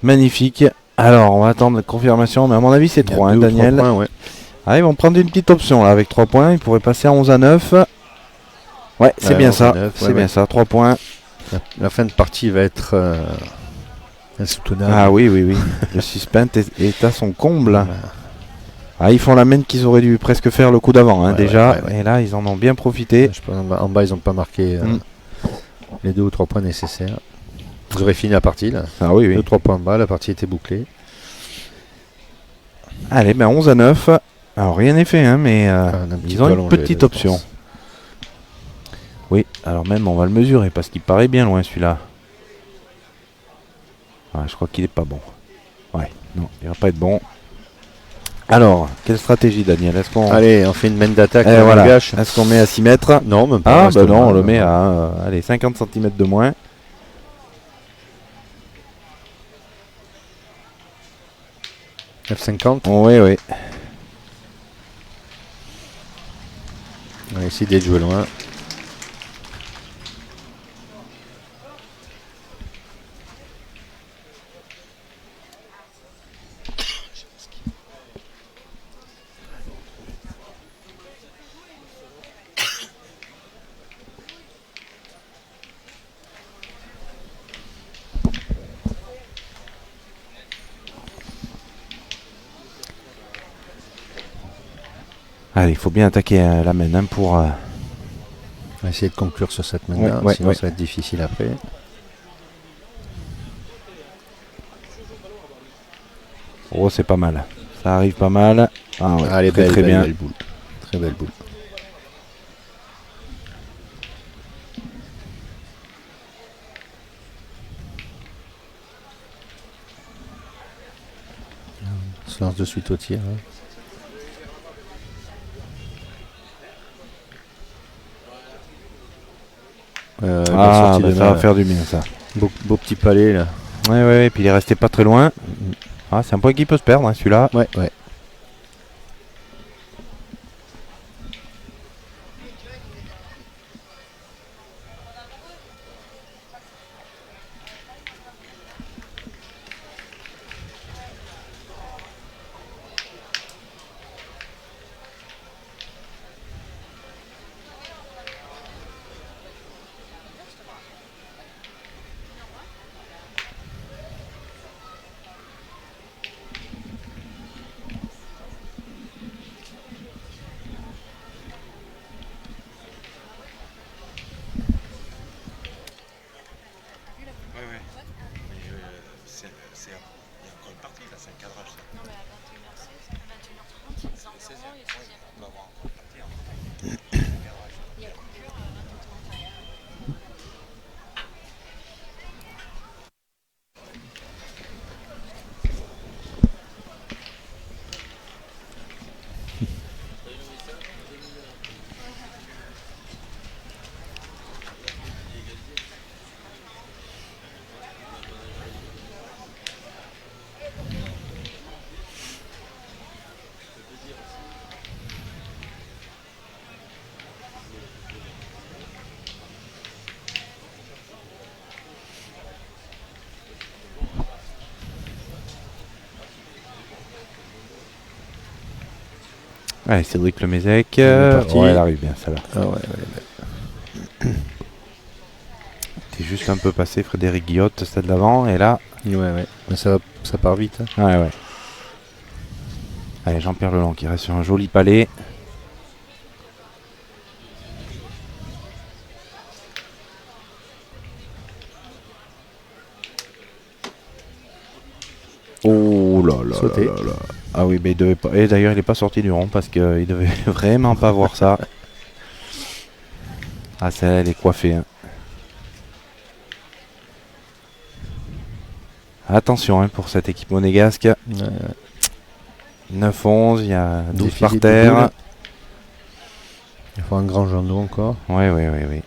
magnifique. Alors, on va attendre la confirmation, mais à mon avis, c'est 3, hein, Daniel. 3 points, ouais. Ah, ils vont prendre une petite option là, avec 3 points. Ils pourraient passer à 11 à 9. Ouais, c'est bien ça. 9, c'est bien ça, 3 points. La fin de partie va être insoutenable. Ah oui, oui, oui. Le suspense est à son comble. Ah, ils font la main qu'ils auraient dû presque faire le coup d'avant, hein, déjà. Ouais. Et là, ils en ont bien profité. Je pense, en bas, ils n'ont pas marqué les 2 ou 3 points nécessaires. Vous aurez fini la partie là. Ah oui, oui. 2-3 points en bas, la partie était bouclée. Allez, ben 11 à 9. Alors rien n'est fait, hein, mais ils ont une petite option. Oui, alors même on va le mesurer parce qu'il paraît bien loin celui-là. Ah, je crois qu'il est pas bon. Ouais, non, il va pas être bon. Alors, quelle stratégie, Daniel? Est-ce qu'on... Allez, on fait une main d'attaque. Voilà. Est-ce qu'on met à 6 mètres? Non, même pas. Ah, bah non, on le met à allez, 50 cm de moins. F50. Oui, oui. On va essayer de jouer loin. Allez, il faut bien attaquer la main, hein, pour... On va essayer de conclure sur cette main-là, sinon ça va être difficile après. Oh, c'est pas mal. Ça arrive pas mal. Ah ouais, allez, très bien. Belle boule. Très belle boule. On se lance de suite au tir. Hein. Ah, bah ça va faire du bien ça. Beau petit palais là. Ouais, et puis il est resté pas très loin. Ah, c'est un point qui peut se perdre, hein, celui-là. Ouais. Allez, Cédric Lemezec. Ouais, elle arrive bien, celle-là. Ah ouais. T'es juste un peu passé, Frédéric Guillotte, celle d'avant, et là... Ouais. Mais ça part vite. Hein. Ouais. Allez, Jean-Pierre Lelong qui reste sur un joli palais. Oh là là. Ah oui, mais il devait pas. Et d'ailleurs, il n'est pas sorti du rond parce qu'il devait vraiment pas voir ça. Ah, celle-là, elle est coiffée. Hein. Attention hein, pour cette équipe monégasque. 9-11, il y a 12 par terre. Il faut un grand jambon encore. Oui.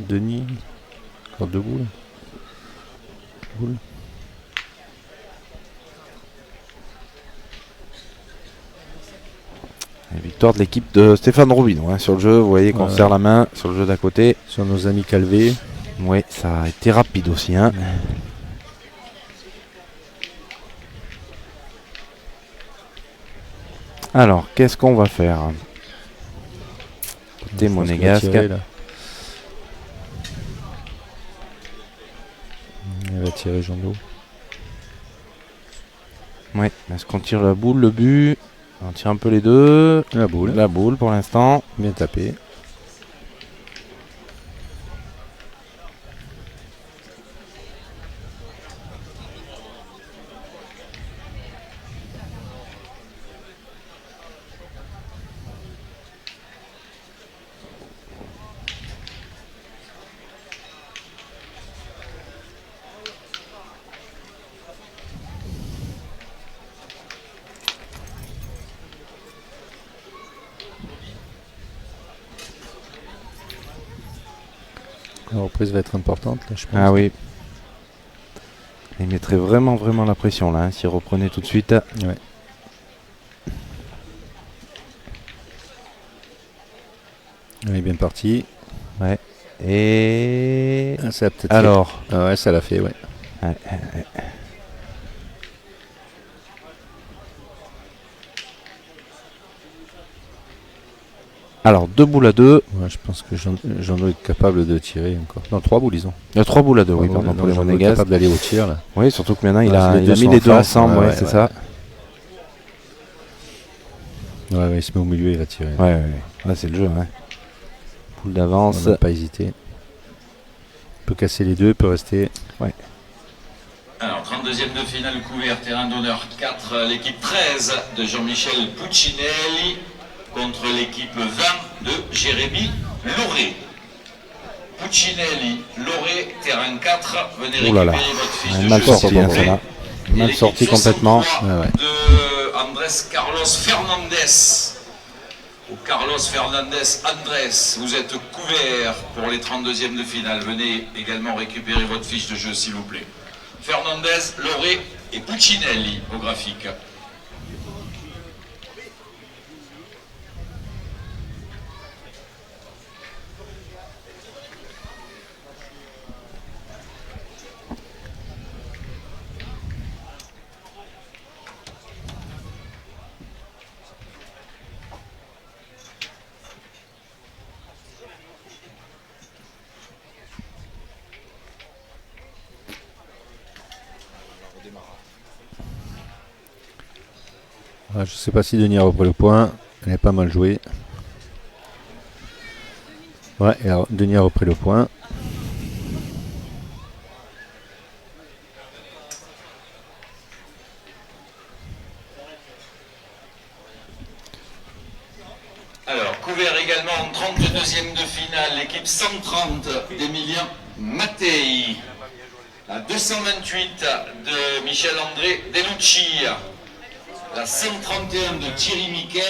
Denis, encore 2 boules. Et victoire de l'équipe de Stéphane Robineau hein, sur le jeu. Vous voyez qu'on serre la main sur le jeu d'à côté. Sur nos amis Calvé. Oui, ça a été rapide aussi. Hein. Alors, qu'est-ce qu'on va faire? Côté monégasque. Il va tirer Jean d'eau. Oui, est-ce qu'on tire la boule, le but? On tire un peu les deux. La boule. La boule pour l'instant. Bien tapé. La reprise va être importante là, je pense. Ah oui. Il mettrait vraiment la pression là, hein, s'il reprenait tout de suite. Ouais. Il est bien parti. Ouais. Et ça a peut-être alors. Ah ouais, ça l'a fait, ouais. Ouais. Alors 2 boules à 2. Ouais, je pense que Jean dois être capable de tirer encore. Non, 3 boules, disons. Il y a 3 boules à 2, oui, pardon, pour les Jean doit être monégasques. capable d'aller au tir là. Oui, surtout que maintenant il Ouais, a les deux mis sont les en deux face, ensemble, ouais, ouais, c'est ça. Ouais, il se met au milieu, il va tirer. Ouais. Là c'est le jeu, hein. Poule d'avance. On va pas hésiter. Il peut casser les deux, il peut rester. Ouais. Alors, 32e de finale couvert, terrain d'honneur 4, l'équipe 13 de Jean-Michel Puccinelli contre l'équipe 20 de Jérémy Lauré. Puccinelli, Lauré, terrain 4, venez récupérer votre fiche de mal jeu. sorti, hein, celle-là. Mal sorti complètement. De Andrés Carlos Fernandez. Ou Carlos Fernandez Andrés, vous êtes couvert pour les 32e de finale. Venez également récupérer votre fiche de jeu, s'il vous plaît. Fernandez, Lauré et Puccinelli au graphique. Je sais pas si Denis a repris le point. Elle est pas mal jouée. Ouais, et alors, Denis a repris le point. Alors, couvert également en 32e de finale, l'équipe 130 d'Emilien Mattei. La 228 de Michel-André Delucci. La 131 de Thierry Michel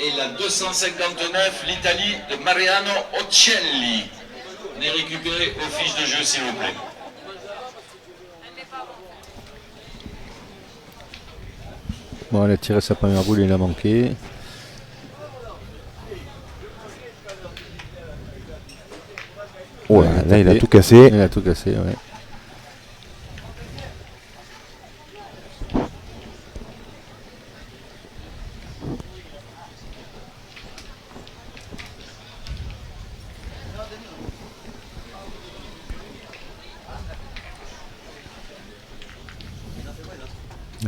et la 259, l'Italie de Mariano Ocelli. Venez récupérer vos fiches de jeu, s'il vous plaît. Bon, elle a tiré sa première boule, il a manqué. Ouais, là il a tout cassé. Il a tout cassé, ouais.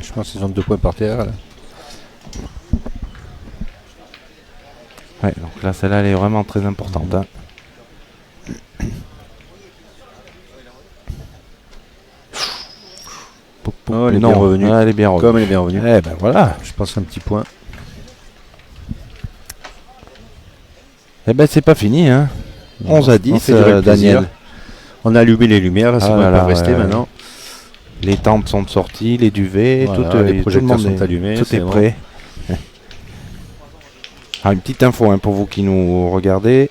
Je pense qu'ils ont 2 points par terre. Là. Ouais, donc là celle-là elle est vraiment très importante. Hein. poule. Oh, elle est bien revenue. Elle est bien revenue. Comme elle est bien revenue. Eh ben voilà. Je pense un petit point. Eh ben c'est pas fini, hein. 11 à 10, Daniel. On a allumé les lumières, là, c'est bon, ils peuvent rester maintenant. Les tentes sont sorties, les duvets, voilà, les projecteurs sont allumés. Tout est prêt. Alors, une petite info hein, pour vous qui nous regardez.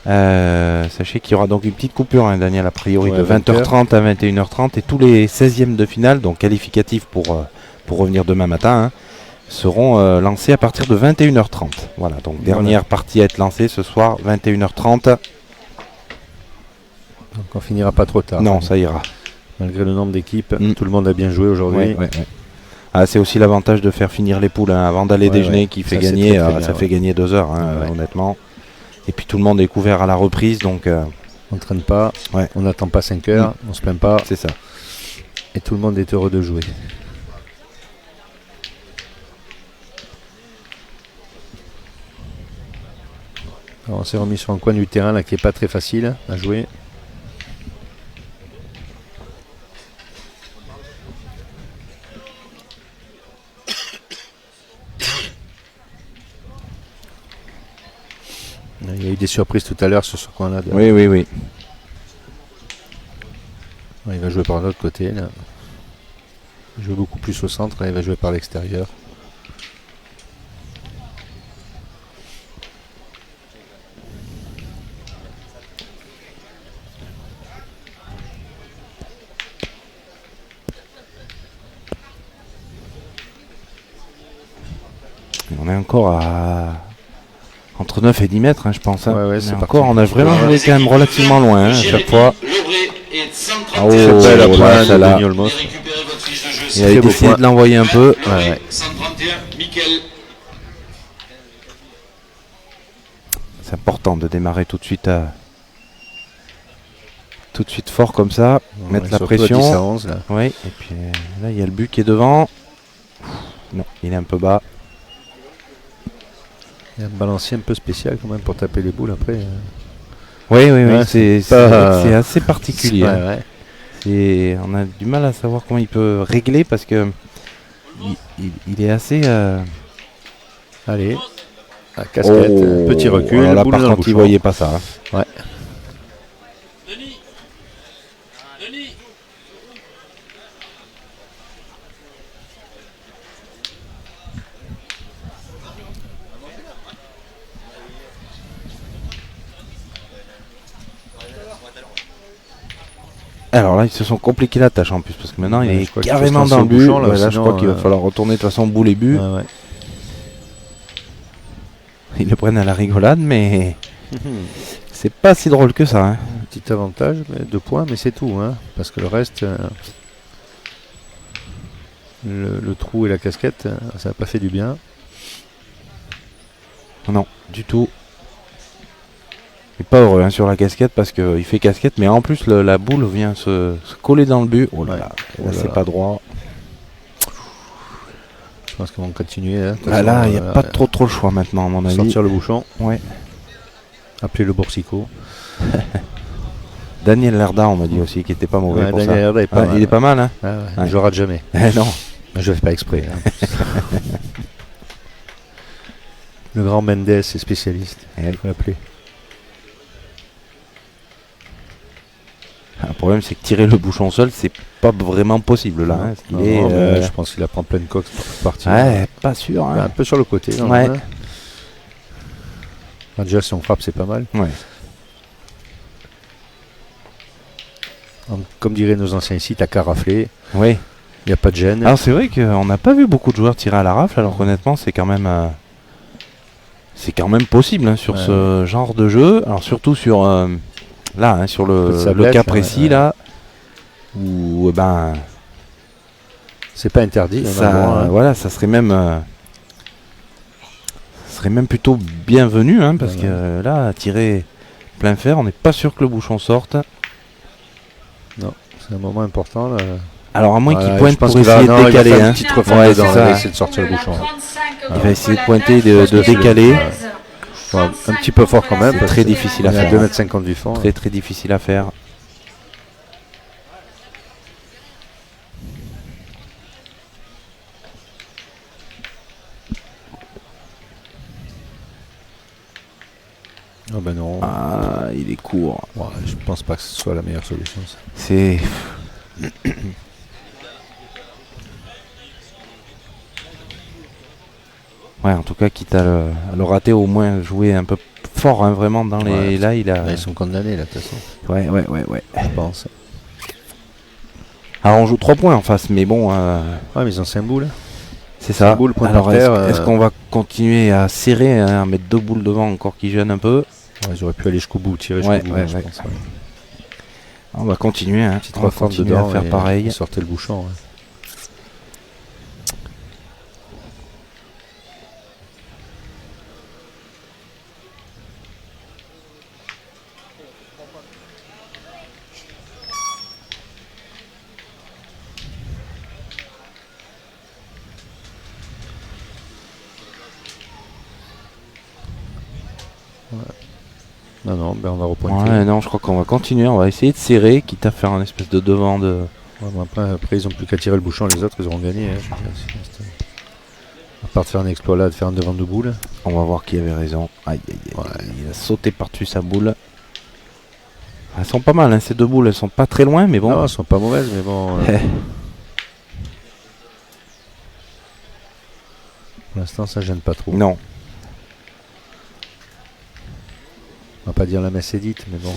Sachez qu'il y aura donc une petite coupure, hein, Daniel, a priori de 20h30 à 21h30. Et tous les 16e de finale, donc qualificatifs pour revenir demain matin, hein, seront lancés à partir de 21h30. Voilà, donc dernière partie à être lancée ce soir, 21h30. Donc on finira pas trop tard. Non, ça ira. Malgré le nombre d'équipes, tout le monde a bien joué aujourd'hui. Ouais. Ah, c'est aussi l'avantage de faire finir les poules hein, avant d'aller déjeuner qui fait gagner. Ça fait gagner 2 heures, hein, honnêtement. Et puis tout le monde est couvert à la reprise, donc on ne traîne pas, on n'attend pas 5 heures, on se plaint pas. C'est ça. Et tout le monde est heureux de jouer. Alors on s'est remis sur un coin du terrain là qui est pas très facile à jouer. Il y a eu des surprises tout à l'heure sur ce coin-là. Oui. Il va jouer par l'autre côté. Là. Il joue beaucoup plus au centre. Là, il va jouer par l'extérieur. On est encore à entre 9 et 10 mètres, hein, je pense. Hein. C'est encore, on a vraiment joué quand même relativement loin hein, à chaque fois. Oh, la pointe de Olmos. Il a essayé de l'envoyer un peu. C'est important de démarrer tout de suite fort comme ça, mettre la pression. 10 à 11, là. Oui, et puis là il y a le but qui est devant. Non, il est un peu bas. Il y a un balancier un peu spécial quand même pour taper les boules après. Oui, c'est assez particulier. On a du mal à savoir comment il peut régler parce que il est assez... Allez, la casquette, petit recul. Là par contre il voyait pas ça. Hein. Ouais. Alors là, ils se sont compliqués la tâche en plus, parce que maintenant il est carrément dans le but. Là, je crois qu'il va falloir retourner de toute façon boule et but. Ils le prennent à la rigolade, mais c'est pas si drôle que ça. Hein. Un petit avantage, 2 points, mais c'est tout. Hein, parce que le reste, le trou et la casquette, ça n'a pas fait du bien. Non, du tout. Il n'est pas heureux hein, sur la casquette parce qu'il fait casquette, mais en plus la boule vient se coller dans le but. Oh là là, c'est pas droit. Je pense qu'ils vont continuer. Hein, là, il n'y a pas trop le choix maintenant, à mon avis. Sortir le bouchon. Ouais. Appeler le boursico. Daniel Lerda, on m'a dit aussi, qu'il était pas mauvais pour Daniel ça. Lerda est pas mal, il est pas mal, hein. Je rate jamais. Non. Je ne fais pas exprès. Hein. Le grand Mendes est spécialiste. Il faut l'appeler. Le problème, c'est que tirer le bouchon seul, c'est pas vraiment possible là. Hein, je pense qu'il apprend pleine coque pour partir. Ouais, pas sûr. Hein. Un peu sur le côté. Ouais. Déjà, si on frappe, c'est pas mal. Ouais. Comme diraient nos anciens ici, t'as qu'à rafler. Oui. Il n'y a pas de gêne. Alors, c'est vrai qu'on n'a pas vu beaucoup de joueurs tirer à la rafle, alors qu'honnêtement, c'est quand même possible hein, sur ce genre de jeu. Alors, surtout sur. Là, hein, sur le cas précis, là, où c'est pas interdit. Voilà, ça serait même plutôt bienvenu, hein, parce que là, à tirer plein fer, on n'est pas sûr que le bouchon sorte. Non, c'est un moment important. Là. Alors, à moins qu'il pointe pour essayer de décaler. Il va une petite refonte dedans, il va essayer de sortir le bouchon. Il va essayer de pointer, de décaler. Un petit peu fort quand même. C'est très difficile à faire. 2,50 m du fond. Très très difficile à faire. ben non. Ah, il est court. Ouais, je pense pas que ce soit la meilleure solution. Ça. C'est... Ouais, en tout cas, quitte à le rater, au moins jouer un peu fort, hein, vraiment, dans les... Ouais, là, il a... Ils sont condamnés, là, de toute façon. Ouais. Je pense. Alors, on joue 3 points en face, mais bon... Ouais, mais ils ont 5 boules. C'est ça. Boules, point alors, par terre, est-ce qu'on va continuer à serrer, hein, à mettre 2 boules devant encore qui gênent un peu? Ouais, ils auraient pu aller jusqu'au bout, tirer jusqu'au bout, je pense. Ouais. On va continuer, hein. Petite On va reforme continuer dedans à faire pareil. Sortez le bouchon. Ouais. Non, ben on va repointer. Ouais, non, je crois qu'on va continuer. On va essayer de serrer, quitte à faire un espèce de devant de... Ouais, après, ils ont plus qu'à tirer le bouchon, les autres, ils auront gagné. Hein, à part de faire un exploit là, de faire un devant de boule. On va voir qui avait raison. Aïe. Il a sauté par-dessus sa boule. Elles sont pas mal, hein, ces 2 boules. Elles sont pas très loin, mais bon. Non, elles sont pas mauvaises, mais bon. Pour l'instant, ça gêne pas trop. Non. On va pas dire la messe est dite, mais bon.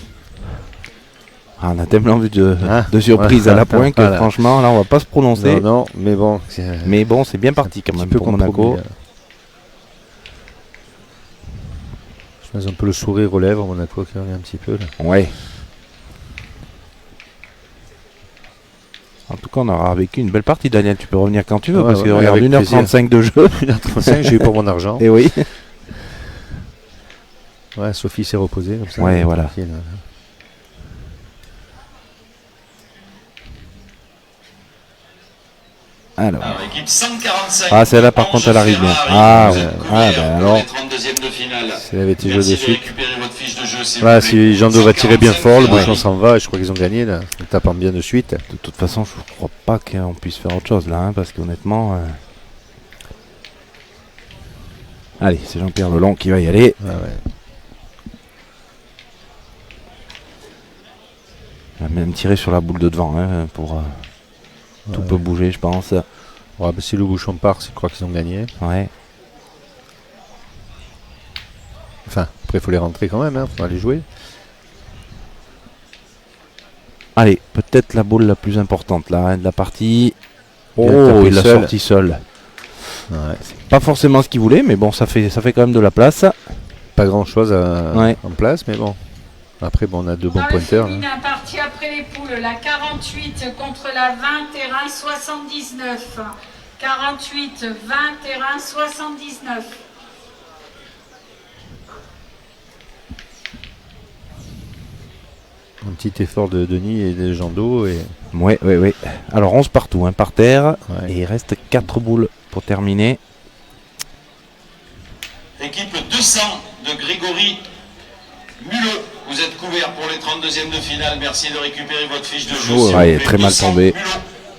Ah, on a tellement vu de surprises à la pointe que franchement, là, on va pas se prononcer. Non, mais bon. Mais bon, c'est bien parti quand même pour Monaco. Je mets un peu le sourire aux lèvres, Monaco qui revient un petit peu. Là. Ouais. En tout cas, on aura vécu une belle partie, Daniel. Tu peux revenir quand tu veux, parce que regarde, 1h35 de jeu. 1h35, j'ai eu pour mon argent. Et oui. Ouais, Sophie s'est reposée comme ça. Ouais, voilà. Tranquille. Alors. Équipe 145. Ah, celle-là, par contre, elle arrive bien. Ah, ouais. Ben alors. Si elle avait été jouée de suite. Si voilà, si Jando va tirer bien fort, le bouchon s'en va, et je crois qu'ils ont gagné là. En tapant bien de suite. De toute façon, je crois pas qu'on puisse faire autre chose là, hein, parce qu'honnêtement. Allez, c'est Jean-Pierre Lelong qui va y aller. Ouais. Il va même tirer sur la boule de devant, hein, pour. Tout peut bouger, je pense. Ouais, bah, si le bouchon part, je crois qu'ils ont gagné. Ouais. Enfin, après, il faut les rentrer quand même, hein, faut aller jouer. Allez, peut-être la boule la plus importante là, hein, de la partie. Oh, il l'a sorti seul. Ouais. C'est pas forcément ce qu'il voulait, mais bon, ça fait quand même de la place. Pas grand-chose en place, mais bon. Après, bon, on a 2 bons pointeurs. Féminin, partie après les poules, la 48 contre la 20, terrain 79. 48, 20, terrain 79. Un petit effort de Denis et de Jando. Et... Ouais. Alors 11 partout, hein, par terre. Ouais. Et il reste 4 boules pour terminer. Équipe 200 de Grégory Mulot. Vous êtes couvert pour les 32e de finale. Merci de récupérer votre fiche de jeu. Ouais, il est très mal tombé.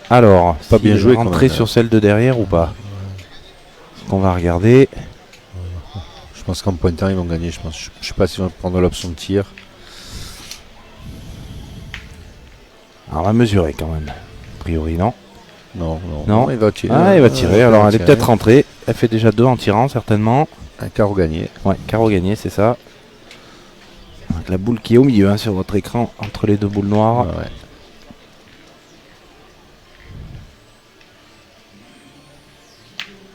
Alors, pas bien joué. Rentrer sur celle de derrière ou pas? On va regarder. Je pense qu'en pointant, ils vont gagner. Je sais pas s'ils vont prendre l'option de tir. Alors, on va mesurer quand même. A priori, non. Non, il va tirer. Ah, il va tirer. Alors, elle est peut-être rentrée. Elle fait déjà 2 en tirant, certainement. Un carreau gagné. Ouais, carreau gagné, c'est ça. Donc, la boule qui est au milieu, hein, sur votre écran, entre les 2 boules noires. Ouais.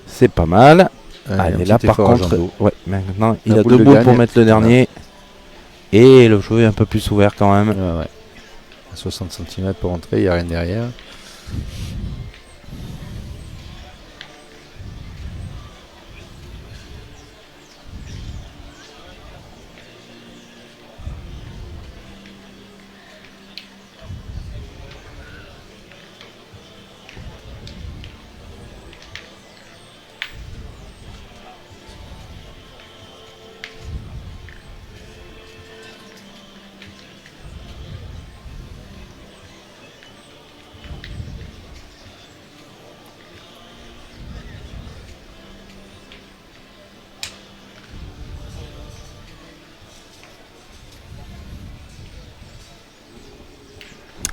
C'est pas mal. Allez, Allez, là, par contre, ouais, maintenant, il a 2 boule boules pour mettre le dernier. Et le jeu est un peu plus ouvert quand même. Ouais. À 60 cm pour entrer, il n'y a rien derrière.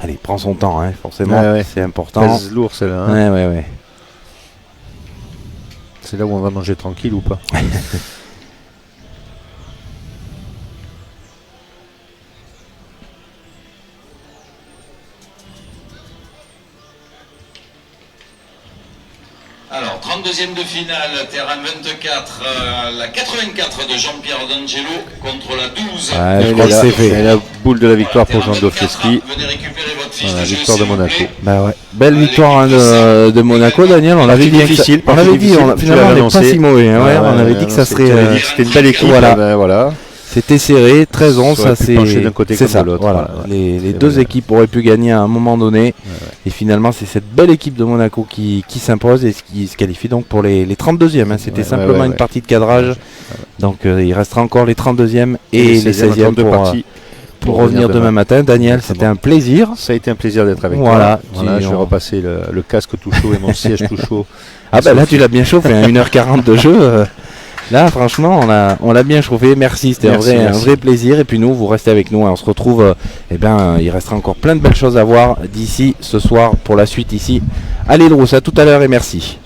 Allez, prends son temps, hein, forcément, Ouais. c'est important. Pèse lourd celle-là. Hein. Ouais. C'est là où on va manger tranquille ou pas. Alors, 32e de finale, terrain 24, la 84 de Jean-Pierre D'Angelo contre la 12. Je crois que c'est fait. Et la boule de la victoire pour Jean Dofleski. Venez récupérer votre fiche Voilà, de jeu, victoire de s'il vous Monaco. plaît. Bah ouais. Belle victoire hein, de Monaco, Daniel. On avait dit difficile, on avait dit, finalement, on n'est pas si mauvais. Hein, on avait dit que ça serait. C'était une belle équipe. Voilà. C'était serré, 13-11, ça c'est d'un côté c'est comme ça. de l'autre. Voilà. Les deux équipes auraient pu gagner à un moment donné. Et finalement, c'est cette belle équipe de Monaco qui s'impose et qui se qualifie donc pour les 32e. Hein. C'était simplement une partie de cadrage. Donc il restera encore les 32e et les 16e pour revenir demain matin. Daniel, c'était un plaisir. Ça a été un plaisir d'être avec toi. Je vais repasser le casque tout chaud et mon siège tout chaud. Ah bah là tu l'as bien chauffé, 1h40 de jeu. Là, franchement, on l'a bien chauffé. Merci, c'était un vrai plaisir. Et puis nous, vous restez avec nous. On se retrouve. Il restera encore plein de belles choses à voir d'ici ce soir pour la suite ici à l'Île Rousse. À tout à l'heure et merci.